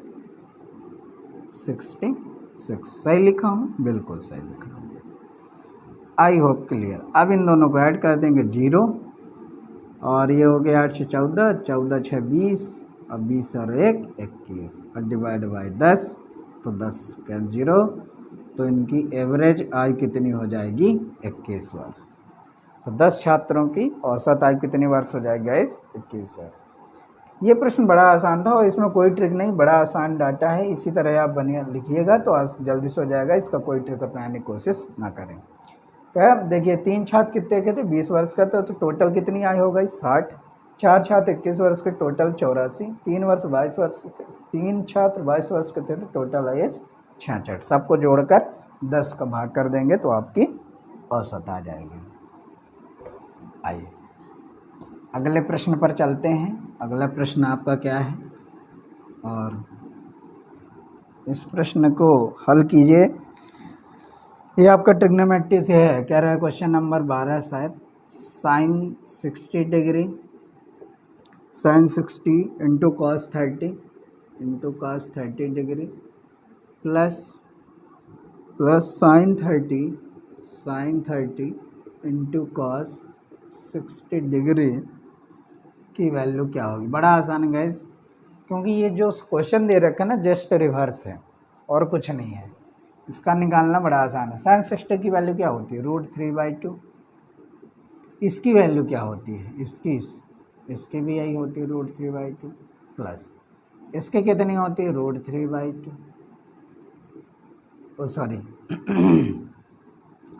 66। सही लिखा हूँ, बिल्कुल सही लिखा हूँ। I hope clear. अब इन दोनों को ऐड कर देंगे 0 और ये हो गया 8 से 14, 14 6 20 और 20 और 1 21 और डिवाइड बाई 10 तो 10 का 0। तो इनकी एवरेज आयु कितनी हो जाएगी 21 वर्ष। तो 10 छात्रों की औसत आयु कितनी वर्ष हो जाएगी गाइस 21 वर्ष। ये प्रश्न बड़ा आसान था और इसमें कोई ट्रिक नहीं, बड़ा आसान डाटा है। इसी तरह आप बनिए लिखिएगा तो आज जल्दी से हो जाएगा। इसका कोई ट्रिक अपनाने की कोशिश ना करें। क्या देखिए 3 छात्र कितने के थे 20 वर्ष का था तो टोटल कितनी आयु हो गई 60। 4 छात्र 21 वर्ष के टोटल 84। 3 छात्र 22 वर्ष के थे तो टोटल एज 66। सबको जोड़कर 10 का भाग कर देंगे तो आपकी औसत आ जाएगी। आइए अगले प्रश्न पर चलते हैं। अगला प्रश्न आपका क्या है और इस प्रश्न को हल कीजिए। ये आपका ट्रिग्नोमेट्री से है। कह रहा है क्वेश्चन नंबर 12 शायद। Sine 60 degree, sine 60 into cos 30 degree plus sine 30 into cos 60 degree की वैल्यू क्या होगी। बड़ा आसान है गाइस, क्योंकि ये जो क्वेश्चन दे रखा है ना जस्ट रिवर्स है और कुछ नहीं है। इसका निकालना बड़ा आसान है। साइन 60 की वैल्यू क्या होती है √3/2। इसकी वैल्यू क्या होती है इसकी भी यही होती है √3/2 प्लस इसके कितनी होती है √3/2 सॉरी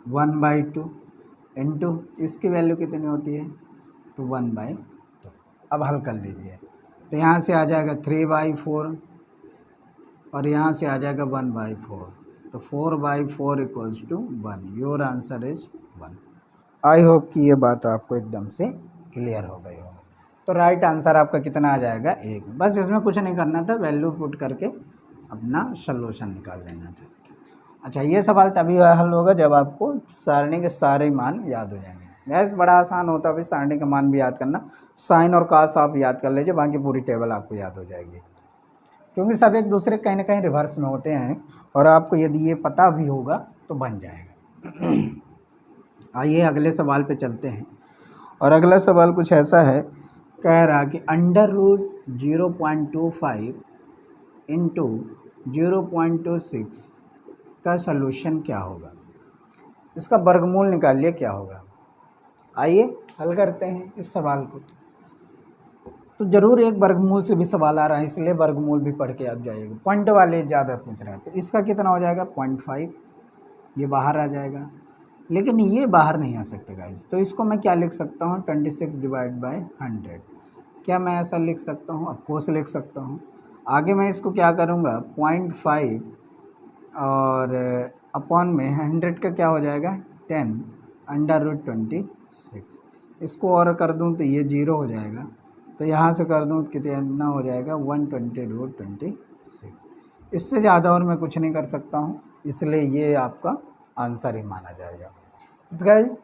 1/2 इंटू इसकी वैल्यू कितनी होती है, तो 1/2। अब हल कर लीजिए, तो यहाँ से आ जाएगा 3/4 और यहाँ से आ जाएगा 1/4, तो 4/4 equals to 1। Your answer is 1। I hope कि ये बात आपको एकदम से क्लियर हो गई हो। तो राइट आंसर आपका कितना आ जाएगा, 1। बस इसमें कुछ नहीं करना था, वैल्यू पुट करके अपना सॉल्यूशन निकाल लेना था। अच्छा, ये सवाल तभी हल होगा जब आपको सारणी के सारे मान याद हो जाएंगे। गैस बड़ा आसान होता है भाई सारणी का मान भी याद करना। साइन और कास आप याद कर लीजिए, बाकी पूरी टेबल आपको याद हो जाएगी, क्योंकि सब एक दूसरे कहीं ना कहीं रिवर्स में होते हैं और आपको यदि ये पता भी होगा तो बन जाएगा। आइए अगले सवाल पे चलते हैं। और अगला सवाल कुछ ऐसा है, कह रहा कि √0.25 इंटू 0.26 का सलूशन क्या होगा। इसका वर्गमूल निकालिए क्या होगा। आइए हल करते हैं इस सवाल को। तो ज़रूर एक वर्गमूल से भी सवाल आ रहा है, इसलिए वर्गमूल भी पढ़ के आप जाइएगा। पॉइंट वाले ज़्यादा पूछ रहे हैं, तो इसका कितना हो जाएगा 0.5, ये बाहर आ जाएगा, लेकिन ये बाहर नहीं आ सकता गाइस। तो इसको मैं क्या लिख सकता हूँ, 26/100। क्या मैं ऐसा लिख सकता हूँ, ऑफकोर्स लिख सकता हूँ। आगे मैं इसको क्या करूँगा, 0.5 और अपॉन में 100 का क्या हो जाएगा 10/√26। इसको और कर दूँ तो ये 0 हो जाएगा, तो यहाँ से कर दूँ तो कितना हो जाएगा 120/26। इससे ज़्यादा और मैं कुछ नहीं कर सकता हूँ, इसलिए ये आपका आंसर ही माना जाएगा।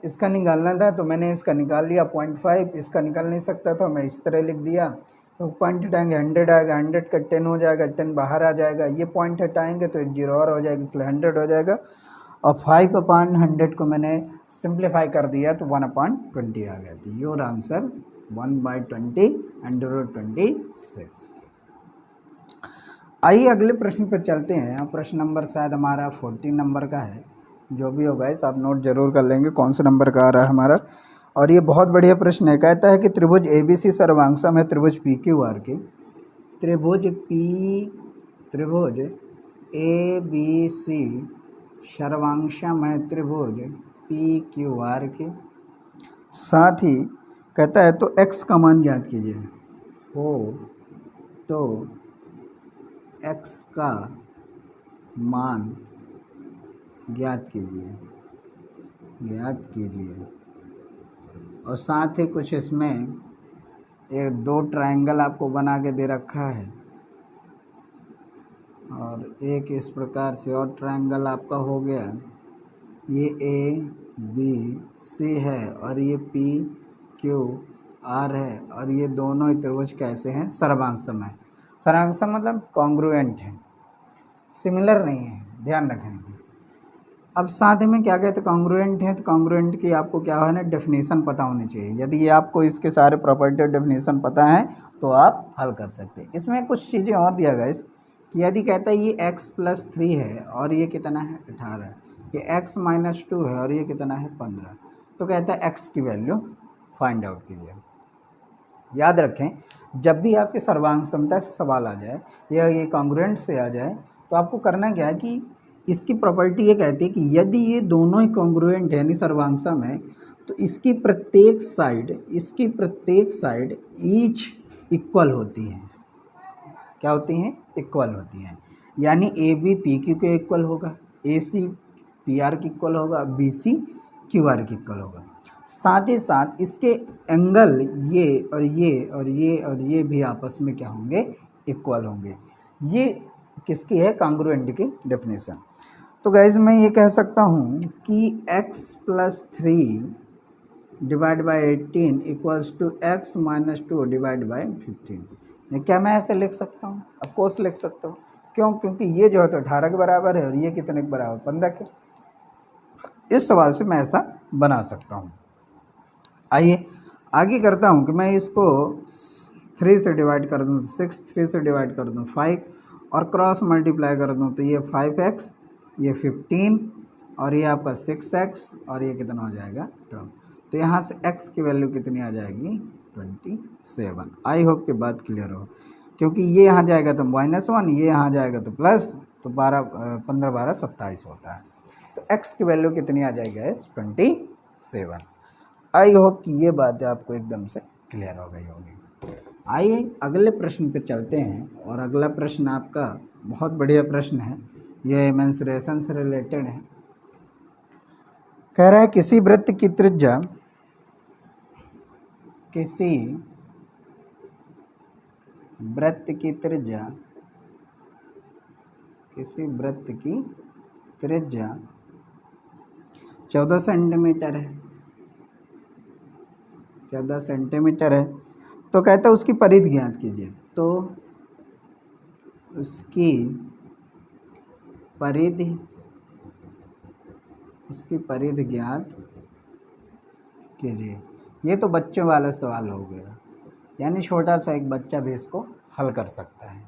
इसका निकालना था तो मैंने इसका निकाल लिया 0.5, इसका निकाल नहीं सकता था मैं इस तरह लिख दिया। तो पॉइंट हटाएंगे 100 आएगा, 100 का 10 हो जाएगा, 10 बाहर आ जाएगा, ये पॉइंट हटाएंगे तो 0 और हो जाएगा, इसलिए 100 हो जाएगा। और 5/100 को मैंने सिंप्लीफाई कर दिया तो 1/20 आ गया। तो योर आंसर 1/20√26। आइए अगले प्रश्न पर चलते हैं। प्रश्न नंबर शायद हमारा 14 नंबर का है, जो भी होगा इस आप नोट जरूर कर लेंगे कौन से नंबर का आ रहा है हमारा। और ये बहुत बढ़िया प्रश्न है। कहता है कि त्रिभुज ABC सर्वांगसम है त्रिभुज PQR के। त्रिभुज ABC सर्वांगसम है त्रिभुज PQR के। साथ ही कहता है तो x का मान ज्ञात कीजिए। हो तो x का मान ज्ञात कीजिए। और साथ ही कुछ इसमें एक 2 ट्रायंगल आपको बना के दे रखा है, और एक इस प्रकार से और ट्रायंगल आपका हो गया। ये ABC है और ये PQR है, और ये दोनों ही त्रिभुज कैसे हैं, सर्वांगसम है। सर्वांगसम मतलब कॉन्ग्रुएंट है, सिमिलर नहीं है, ध्यान रखेंगे। अब साथ में क्या कहते हैं, कॉन्ग्रुएंट है, तो कॉन्ग्रुएंट की आपको क्या है ना डेफिनेशन पता होनी चाहिए। यदि ये आपको इसके सारे प्रॉपर्टी और डेफिनेशन पता है तो आप हल कर सकते हैं। इसमें कुछ चीज़ें और दिया गया इस कि यदि कहता है ये x+3 है और ये कितना है 18, ये x-2 है और ये कितना है 15, तो कहता है x की वैल्यू फाइंड आउट कीजिए। याद रखें, जब भी आपके सर्वांगसमता से सवाल आ जाए या ये कॉन्ग्रुएंट से आ जाए तो आपको करना क्या है कि इसकी प्रॉपर्टी ये कहती है कि यदि ये दोनों ही कॉन्ग्रुएंट है यानी सर्वांगसम है, तो इसकी प्रत्येक साइड ईच इक्वल होती है। क्या होती हैं, इक्वल होती हैं। यानी AB PQ के इक्वल होगा, AC PR के इक्वल होगा, BC QR के इक्वल होगा। साथ ही साथ इसके एंगल ये और ये और ये और ये भी आपस में क्या होंगे, इक्वल होंगे। ये किसकी है, कॉन्ग्रुएंट की डेफिनेशन। तो गाइज मैं ये कह सकता हूँ कि x+3 divide by 18 equals to x-2 divide by 15। क्या मैं ऐसे लिख सकता हूँ, ऑफकोर्स लिख सकता हूँ। क्यों, क्योंकि ये जो है तो 18 के बराबर है और ये कितने के बराबर, 15 के। इस सवाल से मैं ऐसा बना सकता हूँ। आइए आगे करता हूँ कि मैं इसको 3 से डिवाइड कर दूँ तो 6, 3 से डिवाइड कर दूँ 5 और क्रॉस मल्टीप्लाई कर दूँ तो ये 5x, ये 15 और ये आपका 6x और ये कितना हो जाएगा 12। तो यहाँ से x की वैल्यू कितनी आ जाएगी 27। आई होप कि बात क्लियर हो, क्योंकि ये यहाँ जाएगा तो -1, ये यहाँ जाएगा तो प्लस, तो 15 12 27 होता है। तो x की वैल्यू कितनी आ जाएगी गाइस 27। आई होप कि ये बात आपको एकदम से क्लियर हो गई होगी। आइए अगले प्रश्न पे चलते हैं, और अगला प्रश्न आपका बहुत बढ़िया प्रश्न है, ये मेंस्ट्रुएशन से रिलेटेड है। कह रहा है किसी वृत्त की त्रिज्या किसी वृत्त की त्रिज्या 14 सेंटीमीटर है, 14 सेंटीमीटर है। तो कहता है उसकी परिधि ज्ञात कीजिए। तो उसकी परिधि ज्ञात कीजिए। ये तो बच्चों वाला सवाल हो गया, यानी छोटा सा एक बच्चा भी इसको हल कर सकता है।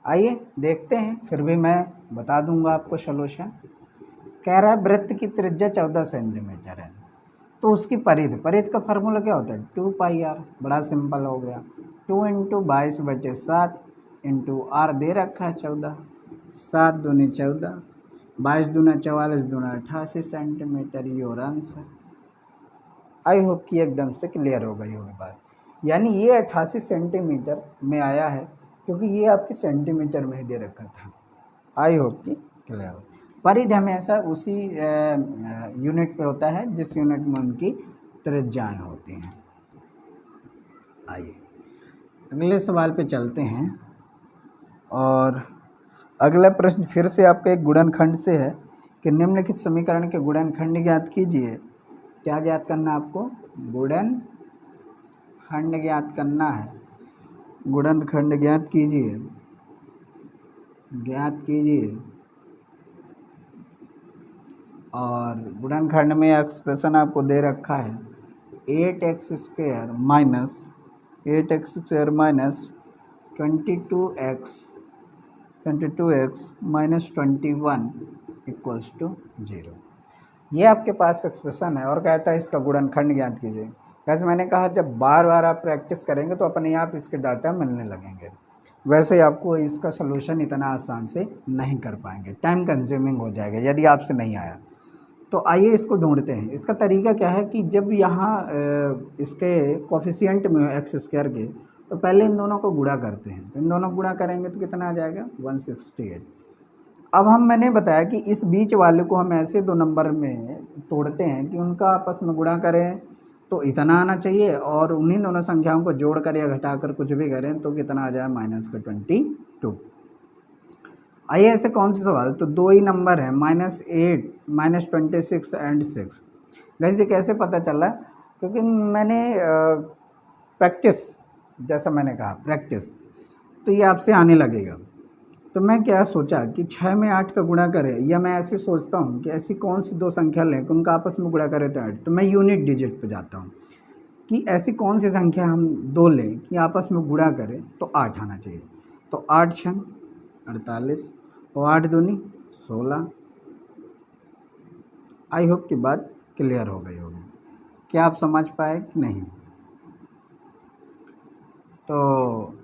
आइए देखते हैं, फिर भी मैं बता दूंगा आपको सॉल्यूशन। कह रहा है वृत्त की त्रिज्या 14 सेंटीमीटर है, तो उसकी परिधि का फार्मूला क्या होता है 2πr। बड़ा सिंपल हो गया, 2 × 22/7 इंटू आर दे रखा है 14, 7 दूनी 14, 22 दूना 44 दूना 88 सेंटीमीटर, ये और आंसर। आई होप कि एकदम से क्लियर हो गई होगी बात। यानी ये 88 सेंटीमीटर में आया है, क्योंकि ये आपके सेंटीमीटर में ही दे रखा था। आई होप कि क्लियर हो। परिधि हमेशा उसी यूनिट पे होता है जिस यूनिट में उनकी त्रिज्याएं होती हैं। आइए अगले सवाल पे चलते हैं, और अगला प्रश्न फिर से आपका एक गुणनखंड से है कि निम्नलिखित समीकरण के गुणनखंड ज्ञात कीजिए। क्या ज्ञात करना है आपको? गुणनखंड ज्ञात करना है। गुणनखंड ज्ञात कीजिए। और गुणनखंड में एक्सप्रेशन आपको दे रखा है 8x² minus 22x minus 21 equals to 0। ये आपके पास एक्सप्रेशन है, और कहता है इसका गुणनखंड ज्ञात कीजिए। कैसे मैंने कहा, जब बार बार आप प्रैक्टिस करेंगे तो अपने आप इसके डाटा मिलने लगेंगे। वैसे आपको इसका सलूशन इतना आसान से नहीं कर पाएंगे, टाइम कंज्यूमिंग हो जाएगा यदि आपसे नहीं आया। तो आइए इसको ढूंढते हैं। इसका तरीका क्या है कि जब यहाँ इसके कोफिशिएंट में x² के, तो पहले इन दोनों को गुणा करते हैं। तो इन दोनों को गुणा करेंगे तो कितना आ जाएगा 168। अब मैंने बताया कि इस बीच वाले को हम ऐसे दो नंबर में तोड़ते हैं कि उनका आपस में गुणा करें तो इतना आना चाहिए, और उन्हीं दोनों संख्याओं को जोड़ कर या घटाकर कुछ भी करें तो कितना आ जाए -22। आइए ऐसे कौन से सवाल, तो दो ही नंबर है -8 -26 एंड 6। गाइस ये कैसे पता चला? क्योंकि मैंने प्रैक्टिस, जैसा मैंने कहा प्रैक्टिस, तो ये आपसे आने लगेगा। तो मैं क्या सोचा कि 6 में 8 का गुणा करें, या मैं ऐसे सोचता हूँ कि ऐसी कौन सी दो संख्या लें कि उनका आपस में गुणा करें तो 8। तो मैं यूनिट डिजिट पे जाता हूँ कि ऐसी कौन सी संख्या हम दो लें कि आपस में गुणा करें तो 8 आना चाहिए। तो 8 6 48 और 8 दूनी 16। आई होप की बात क्लियर हो गई होगी। क्या आप समझ पाए कि नहीं? तो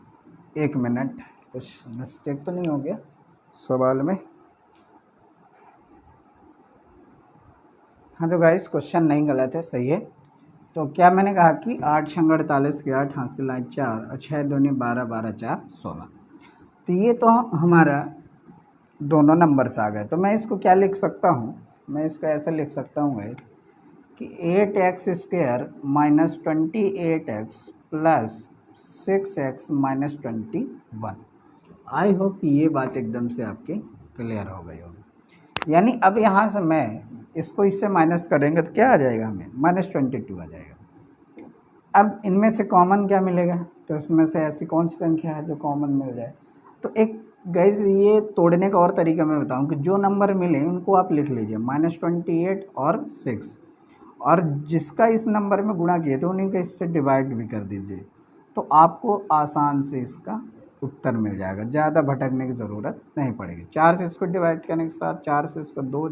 1 मिनट, कुछ मिस्टेक तो नहीं हो गया सवाल में? हाँ तो गाइस क्वेश्चन नहीं गलत है, सही है। तो क्या मैंने कहा कि 8 6 48 के 8 हासिल आए 4 और 6 दूनी 12 12 4 16। तो ये तो हमारा दोनों नंबर्स आ गए। तो मैं इसको क्या लिख सकता हूँ? मैं इसको ऐसे लिख सकता हूँ गाइस कि 8x² minus 28x plus 6x minus 21। आई होप कि ये बात एकदम से आपकी क्लियर हो गई होगी। यानी अब यहाँ से मैं इसको इससे माइनस करेंगे तो क्या आ जाएगा, हमें -22 आ जाएगा। अब इनमें से कॉमन क्या मिलेगा? तो इसमें से ऐसी कौन सी संख्या है जो कॉमन मिल जाए? तो एक गाइस ये तोड़ने का और तरीका मैं बताऊं कि जो नंबर मिले उनको आप लिख लीजिए -28 और 6, और जिसका इस नंबर में गुणा किए तो उन्हीं को इससे डिवाइड भी कर दीजिए, तो आपको आसान से इसका उत्तर मिल जाएगा, ज़्यादा भटकने की ज़रूरत नहीं पड़ेगी। 4 से इसको डिवाइड करने के साथ 4 से इसको 2,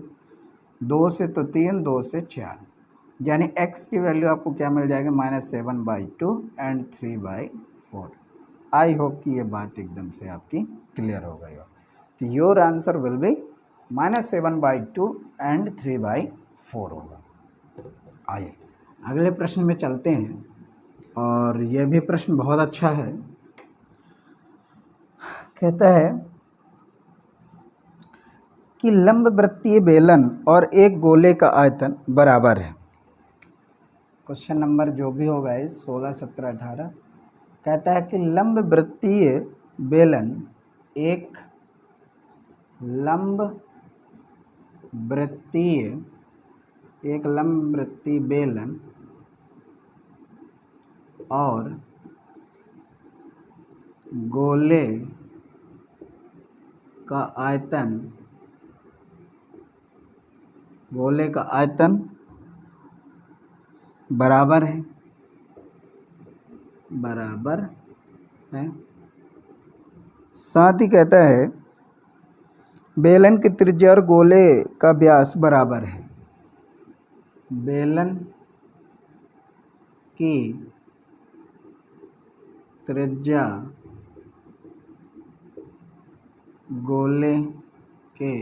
2 से तो 3, 2 से 4, यानी x की वैल्यू आपको क्या मिल जाएगा -7/2 एंड 3/4। आई होप कि ये बात एकदम से आपकी क्लियर हो गई हो। तो your answer will be -7/2 and 3/4 होगा। आइए अगले प्रश्न में चलते हैं, और यह भी प्रश्न बहुत अच्छा है। कहता है कि लंबवृत्तीय बेलन और एक गोले का आयतन बराबर है। क्वेश्चन नंबर जो भी होगा इस 16, 17, 18 कहता है कि लंबवृत्तीय बेलन एक लंबवृत्तीय बेलन और गोले का आयतन बराबर है। साथ ही कहता है बेलन की त्रिज्या और गोले का व्यास बराबर है। बेलन की त्रिज्या गोले के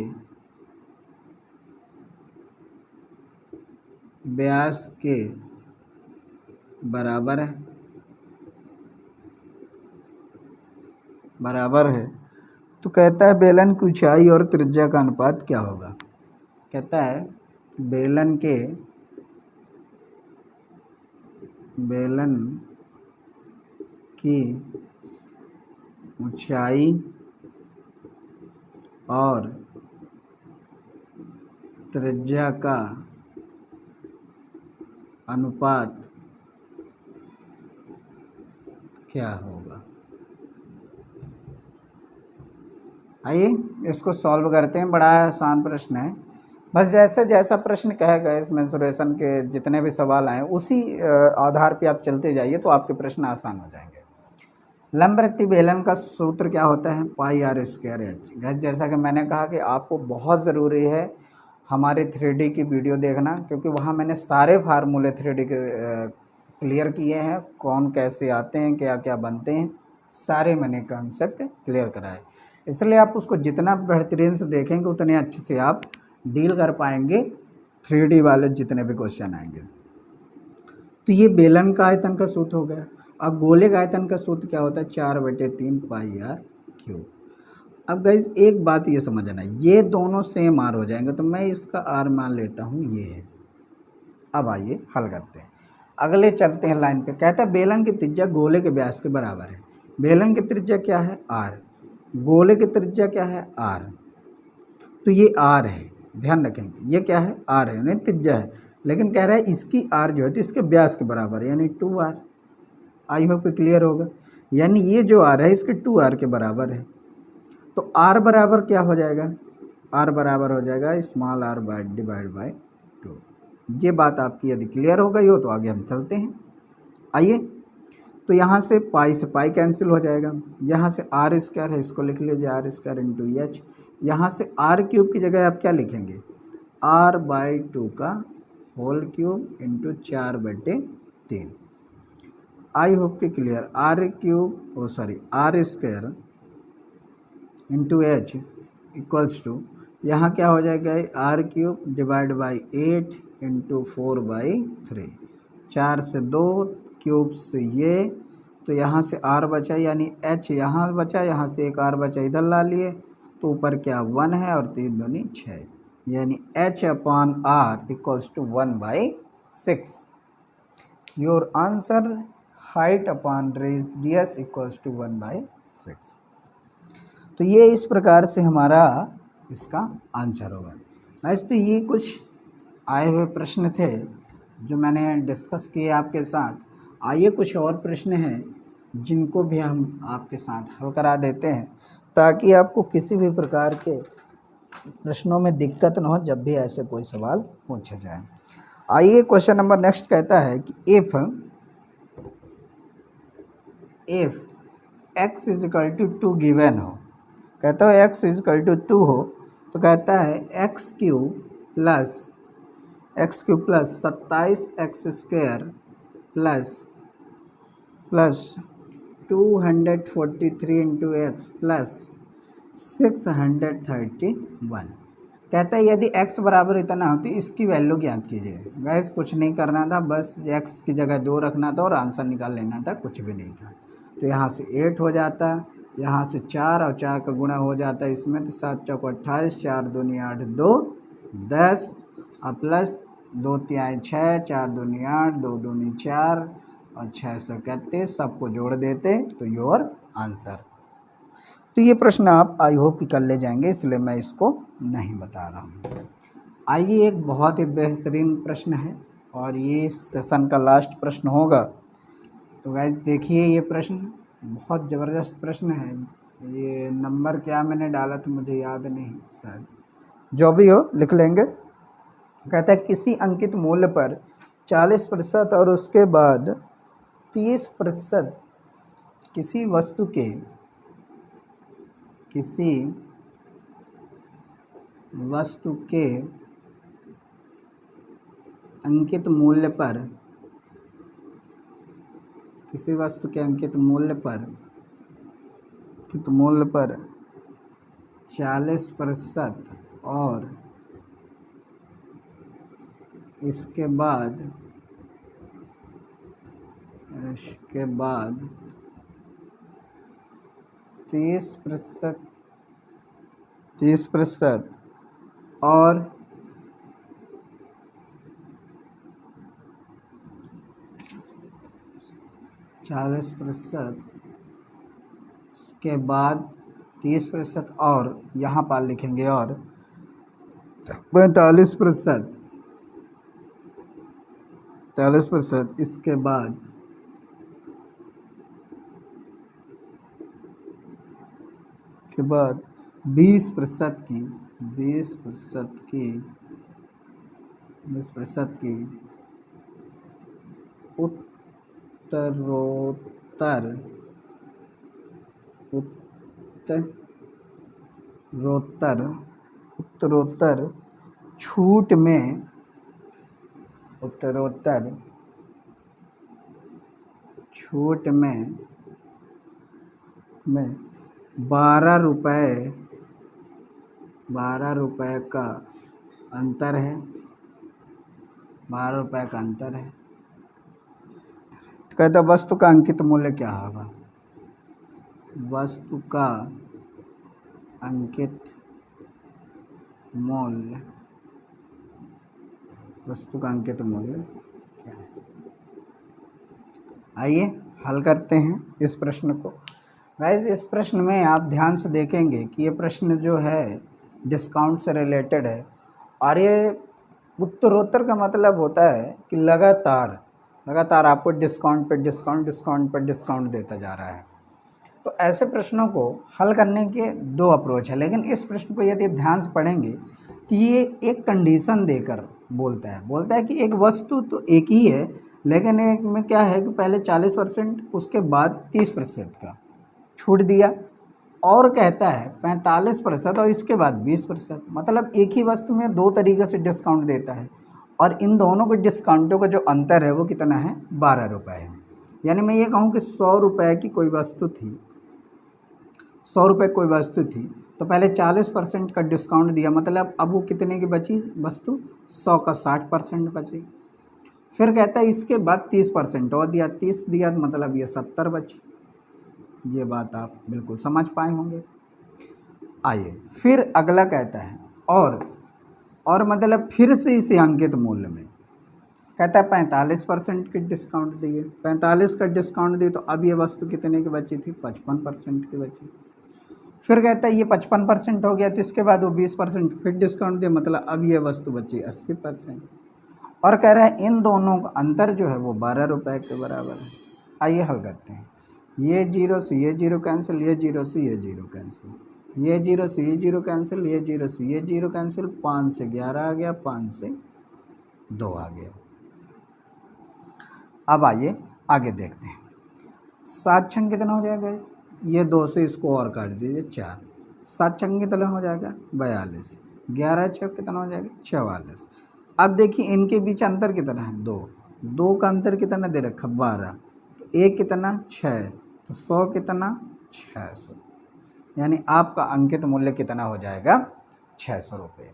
व्यास के बराबर है। तो कहता है बेलन की ऊंचाई और त्रिज्या का अनुपात क्या होगा। कहता है बेलन की ऊंचाई और त्रिज्या का अनुपात क्या होगा। आइए इसको सॉल्व करते हैं। बड़ा आसान प्रश्न है। बस जैसे जैसा प्रश्न कहेगा इस मेंसुरेशन के जितने भी सवाल आए उसी आधार पे आप चलते जाइए तो आपके प्रश्न आसान हो जाएंगे। लंबवृत्तीय बेलन का सूत्र क्या होता है, πr²h। जैसा कि मैंने कहा कि आपको बहुत ज़रूरी है हमारे 3D की वीडियो देखना, क्योंकि वहाँ मैंने सारे फार्मूले 3D के क्लियर किए हैं। कौन कैसे आते हैं, क्या क्या बनते हैं, सारे मैंने कॉन्सेप्ट क्लियर कराए। इसलिए आप उसको जितना बेहतरीन से देखेंगे उतने अच्छे से आप डील कर पाएंगे 3D वाले जितने भी क्वेश्चन आएंगे। तो ये बेलन का आयतन का सूत्र हो गया। अब गोले का आयतन का सूत्र क्या होता है, 4/3 πr³। अब गाइस एक बात ये समझना, ये दोनों सेम आर हो जाएंगे तो मैं इसका आर मान लेता हूँ ये है। अब आइए हल करते हैं। अगले चलते हैं लाइन पे। कहता है बेलन की त्रिज्या गोले के व्यास के बराबर है। बेलन की त्रिज्या क्या है, आर। गोले की त्रिज्या क्या है, आर। तो ये आर है, ध्यान रखेंगे ये क्या है, आर है, नहीं त्रिज्या है। लेकिन कह रहा है इसकी आर जो है तो इसके व्यास के बराबर है, यानी 2r। आई होप क्लियर होगा। यानी ये जो आर है इसके 2r के बराबर है। तो r बराबर क्या हो जाएगा, r बराबर हो जाएगा स्मॉल r डिवाइड बाय 2। ये बात आपकी यदि क्लियर हो गई हो तो आगे हम चलते हैं। आइए तो यहाँ से पाई से पाई कैंसिल हो जाएगा। यहाँ से r² है, इसको लिख लीजिए r² इंटू h। यहाँ से r³ की जगह आप क्या लिखेंगे, r/2 का whole cube into 4/3। I hope के clear. r² into h equals to, यहाँ क्या हो जाएगा, r³ डिवाइड बाई 8 इंटू 4/3। 4 से 2 क्यूब से ये, तो यहाँ से r बचा, यानी h यहाँ बचा, यहाँ से एक r बचा इधर ला लिए, तो ऊपर क्या 1 है और 3 दूनी 6, यानी h/r equals to 1/6। Your answer height upon radius equals to 1/6। तो ये इस प्रकार से हमारा इसका आंसर होगा। गाइस तो ये कुछ आए हुए प्रश्न थे जो मैंने डिस्कस किए आपके साथ। आइए कुछ और प्रश्न हैं जिनको भी हम आपके साथ हल करा देते हैं ताकि आपको किसी भी प्रकार के प्रश्नों में दिक्कत न हो जब भी ऐसे कोई सवाल पूछा जाए। आइए क्वेश्चन नंबर नेक्स्ट कहता है कि if x is equal to 2 given हो। कहता है x इजिकल टू 2 हो तो कहता है x³ plus 27x² plus 243 into x plus 631। कहता है यदि x बराबर इतना हो तो इसकी वैल्यू ज्ञात कीजिए। गैस कुछ नहीं करना था, बस x की जगह 2 रखना था और आंसर निकाल लेना था, कुछ भी नहीं था। तो यहाँ से 8 हो जाता, यहाँ से 4 और 4 का गुणा हो जाता है इसमें, तो 7 चौक 28, 4 दूनी 8, 2 10 और प्लस 2 तिहाई 6, 4 दूनी 8, 2 दूनी 4 और 6 31, सबको जोड़ देते तो योर आंसर। तो ये प्रश्न आप आई होप कि कर ले जाएंगे, इसलिए मैं इसको नहीं बता रहा हूँ। आइए एक बहुत ही बेहतरीन प्रश्न है और ये सेशन का लास्ट प्रश्न होगा। तो गाइस देखिए, ये प्रश्न बहुत ज़बरदस्त प्रश्न है। ये नंबर क्या मैंने डाला तो मुझे याद नहीं, शायद जो भी हो लिख लेंगे। कहता है किसी अंकित मूल्य पर 40% और उसके बाद 30% किसी वस्तु के अंकित मूल्य पर 40% और इसके बाद 30% और 40% के बाद 30% और यहाँ पर लिखेंगे और 40% इसके बाद 20% की उत्तरोत्तर छूट में 12 रुपये का अंतर है। 12 रुपये का अंतर है। कहता वस्तु का अंकित मूल्य क्या होगा? वस्तु का अंकित मूल्य क्या है? आइए हल करते हैं इस प्रश्न को। गाइस इस प्रश्न में आप ध्यान से देखेंगे कि ये प्रश्न जो है डिस्काउंट से रिलेटेड है और ये उत्तरोत्तर का मतलब होता है कि लगातार आपको डिस्काउंट पर डिस्काउंट देता जा रहा है। तो ऐसे प्रश्नों को हल करने के 2 अप्रोच है, लेकिन इस प्रश्न को यदि ध्यान से पढ़ेंगे तो ये एक कंडीशन देकर बोलता है कि एक वस्तु तो एक ही है, लेकिन एक में क्या है कि पहले 40% उसके बाद 30% का छूट दिया, और कहता है 45% और इसके बाद 20%। मतलब एक ही वस्तु में 2 तरीके से डिस्काउंट देता है और इन दोनों के डिस्काउंटों का जो अंतर है वो कितना है? 12 रुपये है। यानी मैं ये कहूँ कि 100 रुपये की कोई वस्तु थी, 100 रुपये कोई वस्तु थी, तो पहले 40% का डिस्काउंट दिया, मतलब अब वो कितने की बची वस्तु? 100 का 60% बची। फिर कहता है इसके बाद 30% और दिया, 30 दिया मतलब ये 70 बची। ये बात आप बिल्कुल समझ पाए होंगे। आइए फिर अगला कहता है और मतलब फिर से इसी अंकित मूल्य में कहता है 45% के डिस्काउंट दिए, 45 का डिस्काउंट दिए, तो अब ये वस्तु कितने की बची थी? 55% की बची। फिर कहता है ये 55% हो गया, तो इसके बाद वो 20% फिर डिस्काउंट दिया, मतलब अब ये वस्तु बची 80%। और कह रहा है इन दोनों का अंतर जो है वो 12 रुपये के बराबर है। आइए हल करते हैं। ये 0 से ये 0 कैंसिल, ये 0 से ये 0 कैंसिल, ये 0 से ये 0 कैंसिल, ये 0 से ये 0 कैंसिल, 5 से 11 आ गया, 5 से 2 आ गया। अब आइए आगे देखते हैं। 7 छंग कितना हो जाएगा? ये 2 से इसको और काट दीजिए, 4। 7 छंग कितना हो जाएगा? 42। 11 छः कितना हो जाएगा? 44। अब देखिए इनके बीच अंतर कितना है? 2 का अंतर कितना दे रखा? 12। तो एक कितना? 6। तो 100 कितना? 600। यानी आपका अंकित मूल्य कितना हो जाएगा? 600 रुपये।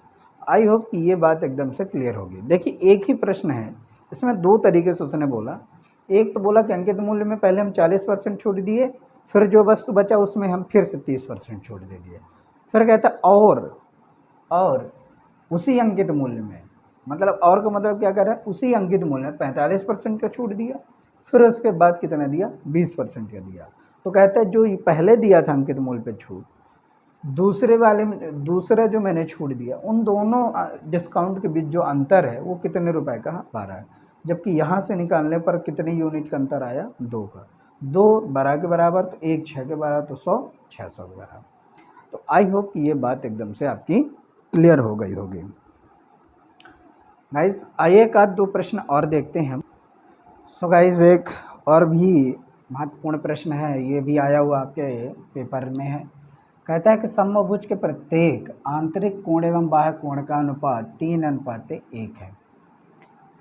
आई होप कि ये बात एकदम से क्लियर होगी। देखिए एक ही प्रश्न है, इसमें दो तरीके से उसने बोला। एक तो बोला कि अंकित मूल्य में पहले हम 40% छूट दिए, फिर जो वस्तु बचा उसमें हम फिर से 30% छूट दे दिए। फिर कहता और उसी अंकित मूल्य में, मतलब और का मतलब क्या कर रहा है, उसी अंकित मूल्य में 45% का छूट दिया, फिर उसके बाद कितना दिया, 20% का दिया। तो कहता है जो पहले दिया था अंकित मूल्य पे छूट, दूसरे वाले में दूसरा जो मैंने छूट दिया, उन दोनों डिस्काउंट के बीच जो अंतर है वो कितने रुपए का, 12 है। जबकि यहाँ से निकालने पर कितने यूनिट का अंतर आया, 2 का। 2 12 के बराबर तो 1 6 के बराबर तो 100 600 के बराबर। तो आई होप कि ये बात एकदम से आपकी क्लियर हो गई होगी। गाइज आइए एक आध दो प्रश्न और देखते हैं। सो गाइज एक और भी महत्वपूर्ण प्रश्न है, ये भी आया हुआ आपके पेपर में है। कहता है कि समबाहुभुज के प्रत्येक आंतरिक कोण एवं बाह्य कोण का अनुपात 3:1 है।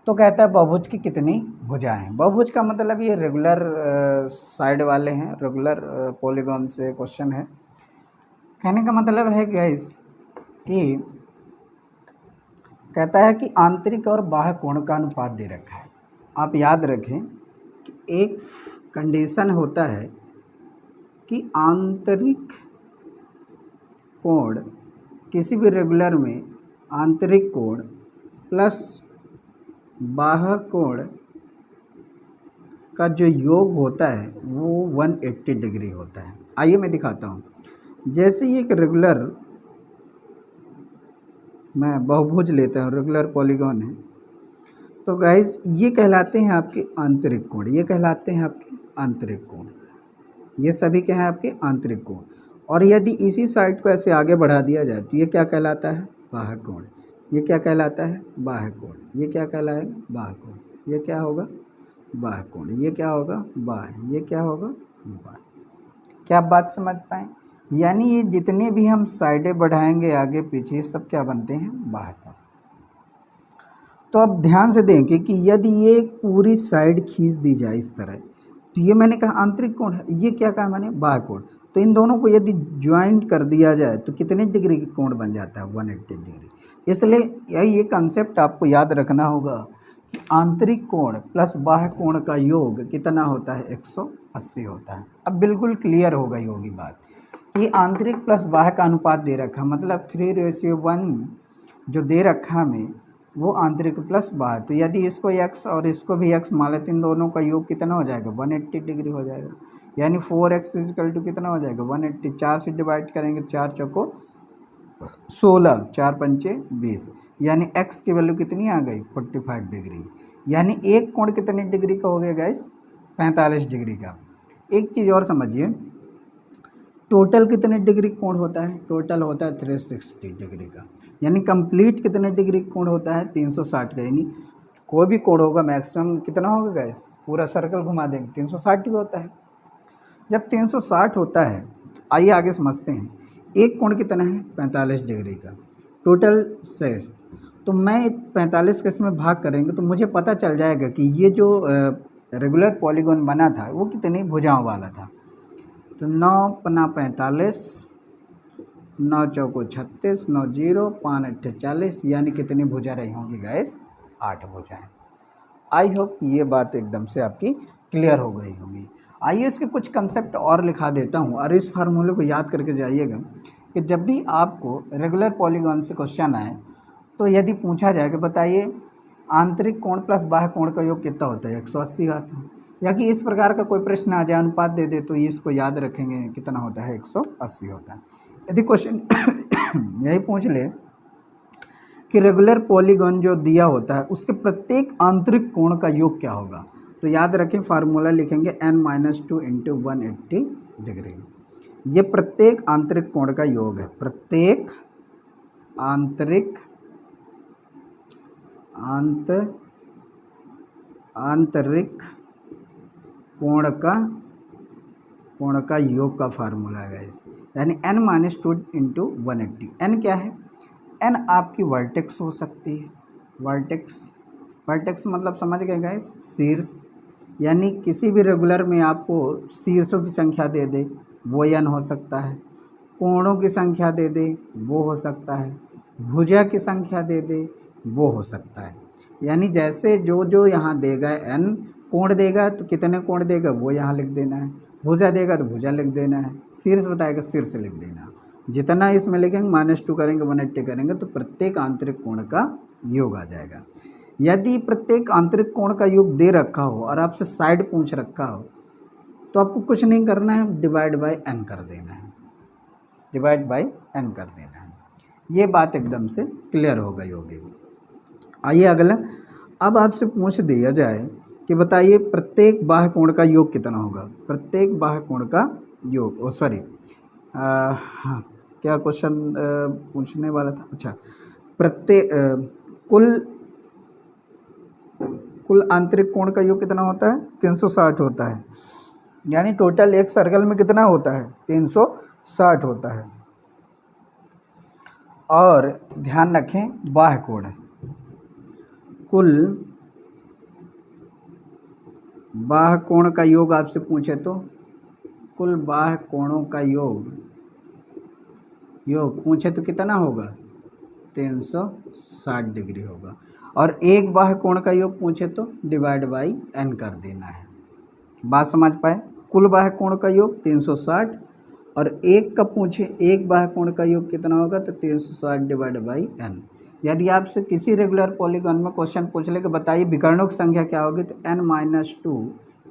तो कहता है बहुभुज की कितनी भुजाएं हैं। बहुभुज का मतलब ये रेगुलर साइड वाले हैं, रेगुलर पॉलीगॉन से क्वेश्चन है। कहने का मतलब है गाइस कि कहता है कि आंतरिक और बाह्य कोण का अनुपात दे रखा है। आप याद रखें कि एक कंडीशन होता है कि आंतरिक कोण किसी भी रेगुलर में आंतरिक कोण प्लस बाह्य कोण का जो योग होता है वो 180 डिग्री होता है। आइए मैं दिखाता हूँ। जैसे ही एक रेगुलर मैं बहुभुज लेता हूँ, रेगुलर पॉलीगॉन है, तो गाइज ये कहलाते हैं आपके आंतरिक कोण, ये कहलाते हैं आपके आंतरिक कोण, ये सभी क्या हैं आपके आंतरिक कोण। और यदि इसी साइड को ऐसे आगे बढ़ा दिया जाए तो ये क्या कहलाता है, बाह्य कोण। ये क्या कहलाता है, बाह्य कोण। ये क्या कहलाएगा, बाह्य कोण। ये क्या होगा, बाह्य कोण। ये क्या होगा, बाह्य। ये क्या होगा, बाह्य। क्या आप बात समझ पाएँ? यानी ये जितने भी हम साइडें बढ़ाएंगे आगे पीछे, सब क्या बनते हैं, बाह्य कोण। तो अब ध्यान से देखें कि यदि ये पूरी साइड खींच दी जाए इस तरह, तो ये मैंने कहा आंतरिक कोण है, ये क्या कहा मैंने, बाह्य कोण। तो इन दोनों को यदि ज्वाइंट कर दिया जाए तो कितने डिग्री की कोण बन जाता है, 180 डिग्री। इसलिए ये कंसेप्ट आपको याद रखना होगा कि आंतरिक कोण प्लस बाह्य कोण का योग कितना होता है, 180 होता है। अब बिल्कुल क्लियर हो गई होगी बात। ये आंतरिक प्लस बाह्य का अनुपात दे रखा, मतलब 3:1 जो दे रखा हमें वो आंतरिक प्लस बाह्य। तो यदि इसको x और इसको भी x मान लेते, इन दोनों का योग कितना हो जाएगा, 180 डिग्री हो जाएगा। यानी 4x = कितना हो जाएगा, 180। 4 से डिवाइड करेंगे, 4 चौको 16, 4 पंचे 20, यानी x की वैल्यू कितनी आ गई, 45 डिग्री। यानी एक कोण कितने डिग्री का हो गया गाइस, 45 डिग्री का। एक चीज़ और समझिए, टोटल कितने डिग्री कोण होता है, टोटल होता है 360 डिग्री का। यानी कंप्लीट कितने डिग्री कोण होता है, 360 का। यानी कोई भी कोण होगा मैक्सिमम कितना होगा गाइस, पूरा सर्कल घुमा देंगे 360 ही होता है। जब 360 होता है, आइए आगे समझते हैं। एक कोण कितना है, 45 डिग्री का टोटल से। तो मैं 45 के इसमें भाग करेंगे तो मुझे पता चल जाएगा कि ये जो रेगुलर पॉलीगॉन बना था वो कितनी भुजाओं वाला था। तो 9 पना 45, 9 चौको 36, 9 0 5 8 40, यानी कितनी भुजा रही होंगी गाइस, 8 भुजाएं। आई होप ये बात एकदम से आपकी क्लियर हो गई होगी। आइए इसके कुछ कंसेप्ट और लिखा देता हूँ और इस फार्मूले को याद करके जाइएगा कि जब भी आपको रेगुलर पॉलीगॉन से क्वेश्चन आए तो यदि पूछा जाए कि बताइए आंतरिक कोण प्लस बाह्य कोण का योग कितना होता है, 180 आता है। या कि इस प्रकार का कोई प्रश्न आ जाए, अनुपात दे दे, तो इसको याद रखेंगे कितना होता है, 180 होता है। यदि क्वेश्चन यही पूछ ले कि रेगुलर पॉलीगॉन जो दिया होता है उसके प्रत्येक आंतरिक कोण का योग क्या होगा, तो याद रखें फार्मूला लिखेंगे n-2 × 180 डिग्री। ये प्रत्येक आंतरिक कोण का योग है, प्रत्येक आंतरिक कोण का योग का फार्मूला है इस, यानी n-2 × 180। n क्या है, n आपकी वर्टेक्स हो सकती है, वर्टेक्स मतलब समझ गए गाइस, शीर्ष। यानी किसी भी रेगुलर में आपको शीर्षों की संख्या दे दे वो n हो सकता है, कोणों की संख्या दे दे वो हो सकता है, भुजा की संख्या दे दे वो हो सकता है। यानी जैसे जो जो यहाँ देगा n कोण देगा तो कितने कोण देगा वो यहाँ लिख देना है, भुजा देगा तो भुजा लिख देना है, शीर्ष बताएगा शीर्ष लिख देना। जितना इसमें लिखेंगे -2 करेंगे 180 करेंगे तो प्रत्येक आंतरिक कोण का योग आ जाएगा। यदि प्रत्येक आंतरिक कोण का योग दे रखा हो और आपसे साइड पूछ रखा हो तो आपको कुछ नहीं करना है, डिवाइड बाय n कर देना है, डिवाइड बाय n कर देना है। ये बात एकदम से क्लियर हो गई होगी। आइए अगला, अब आपसे पूछ दिया जाए कि बताइए प्रत्येक बाह्य कोण का योग कितना होगा। प्रत्येक बाह्य कोण का योग, हाँ क्या क्वेश्चन पूछने वाला था, अच्छा प्रत्येक कुल आंतरिक कोण का योग कितना होता है 360 होता है। यानी टोटल एक सर्कल में कितना होता है 360 होता है। और ध्यान रखें बाह्य कोण, कुल बाह्य कोण का योग आपसे पूछे तो कुल बाह्य कोणों का योग पूछे तो कितना होगा 360 डिग्री होगा। और एक बाह्य कोण का योग पूछे तो डिवाइड बाई n कर देना है। बात समझ पाए, कुल बाह्य कोण का योग 360 और एक का पूछे एक बाह्य कोण का योग कितना होगा तो 360 डिवाइड बाई n। यदि आपसे किसी रेगुलर पॉलीगॉन में क्वेश्चन पूछ ले कि बताइए विकर्णों की संख्या क्या होगी तो n-2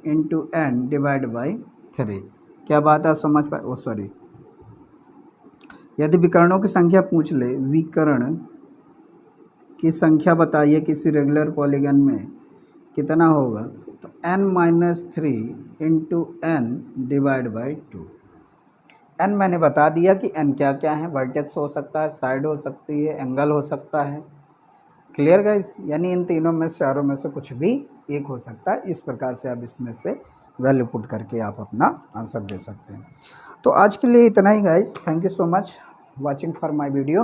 into n divide by 3। क्या बात आप समझ पाए, यदि विकर्णों की संख्या पूछ ले, विकर्ण की संख्या बताइए किसी रेगुलर पॉलीगॉन में कितना होगा तो n-3 into n divide by 2। n मैंने बता दिया कि n क्या क्या है, वर्टेक्स हो सकता है, साइड हो सकती है, एंगल हो सकता है। क्लियर गाइस, यानी इन तीनों में चारों में से कुछ भी एक हो सकता है। इस प्रकार से आप इसमें से वैल्यू पुट करके आप अपना आंसर दे सकते हैं। तो आज के लिए इतना ही guys, thank you so much watching for my video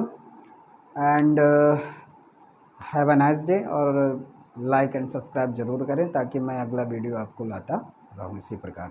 and have a nice day. और लाइक एंड सब्सक्राइब जरूर करें ताकि मैं अगला वीडियो आपको लाता रहूँ इसी प्रकार।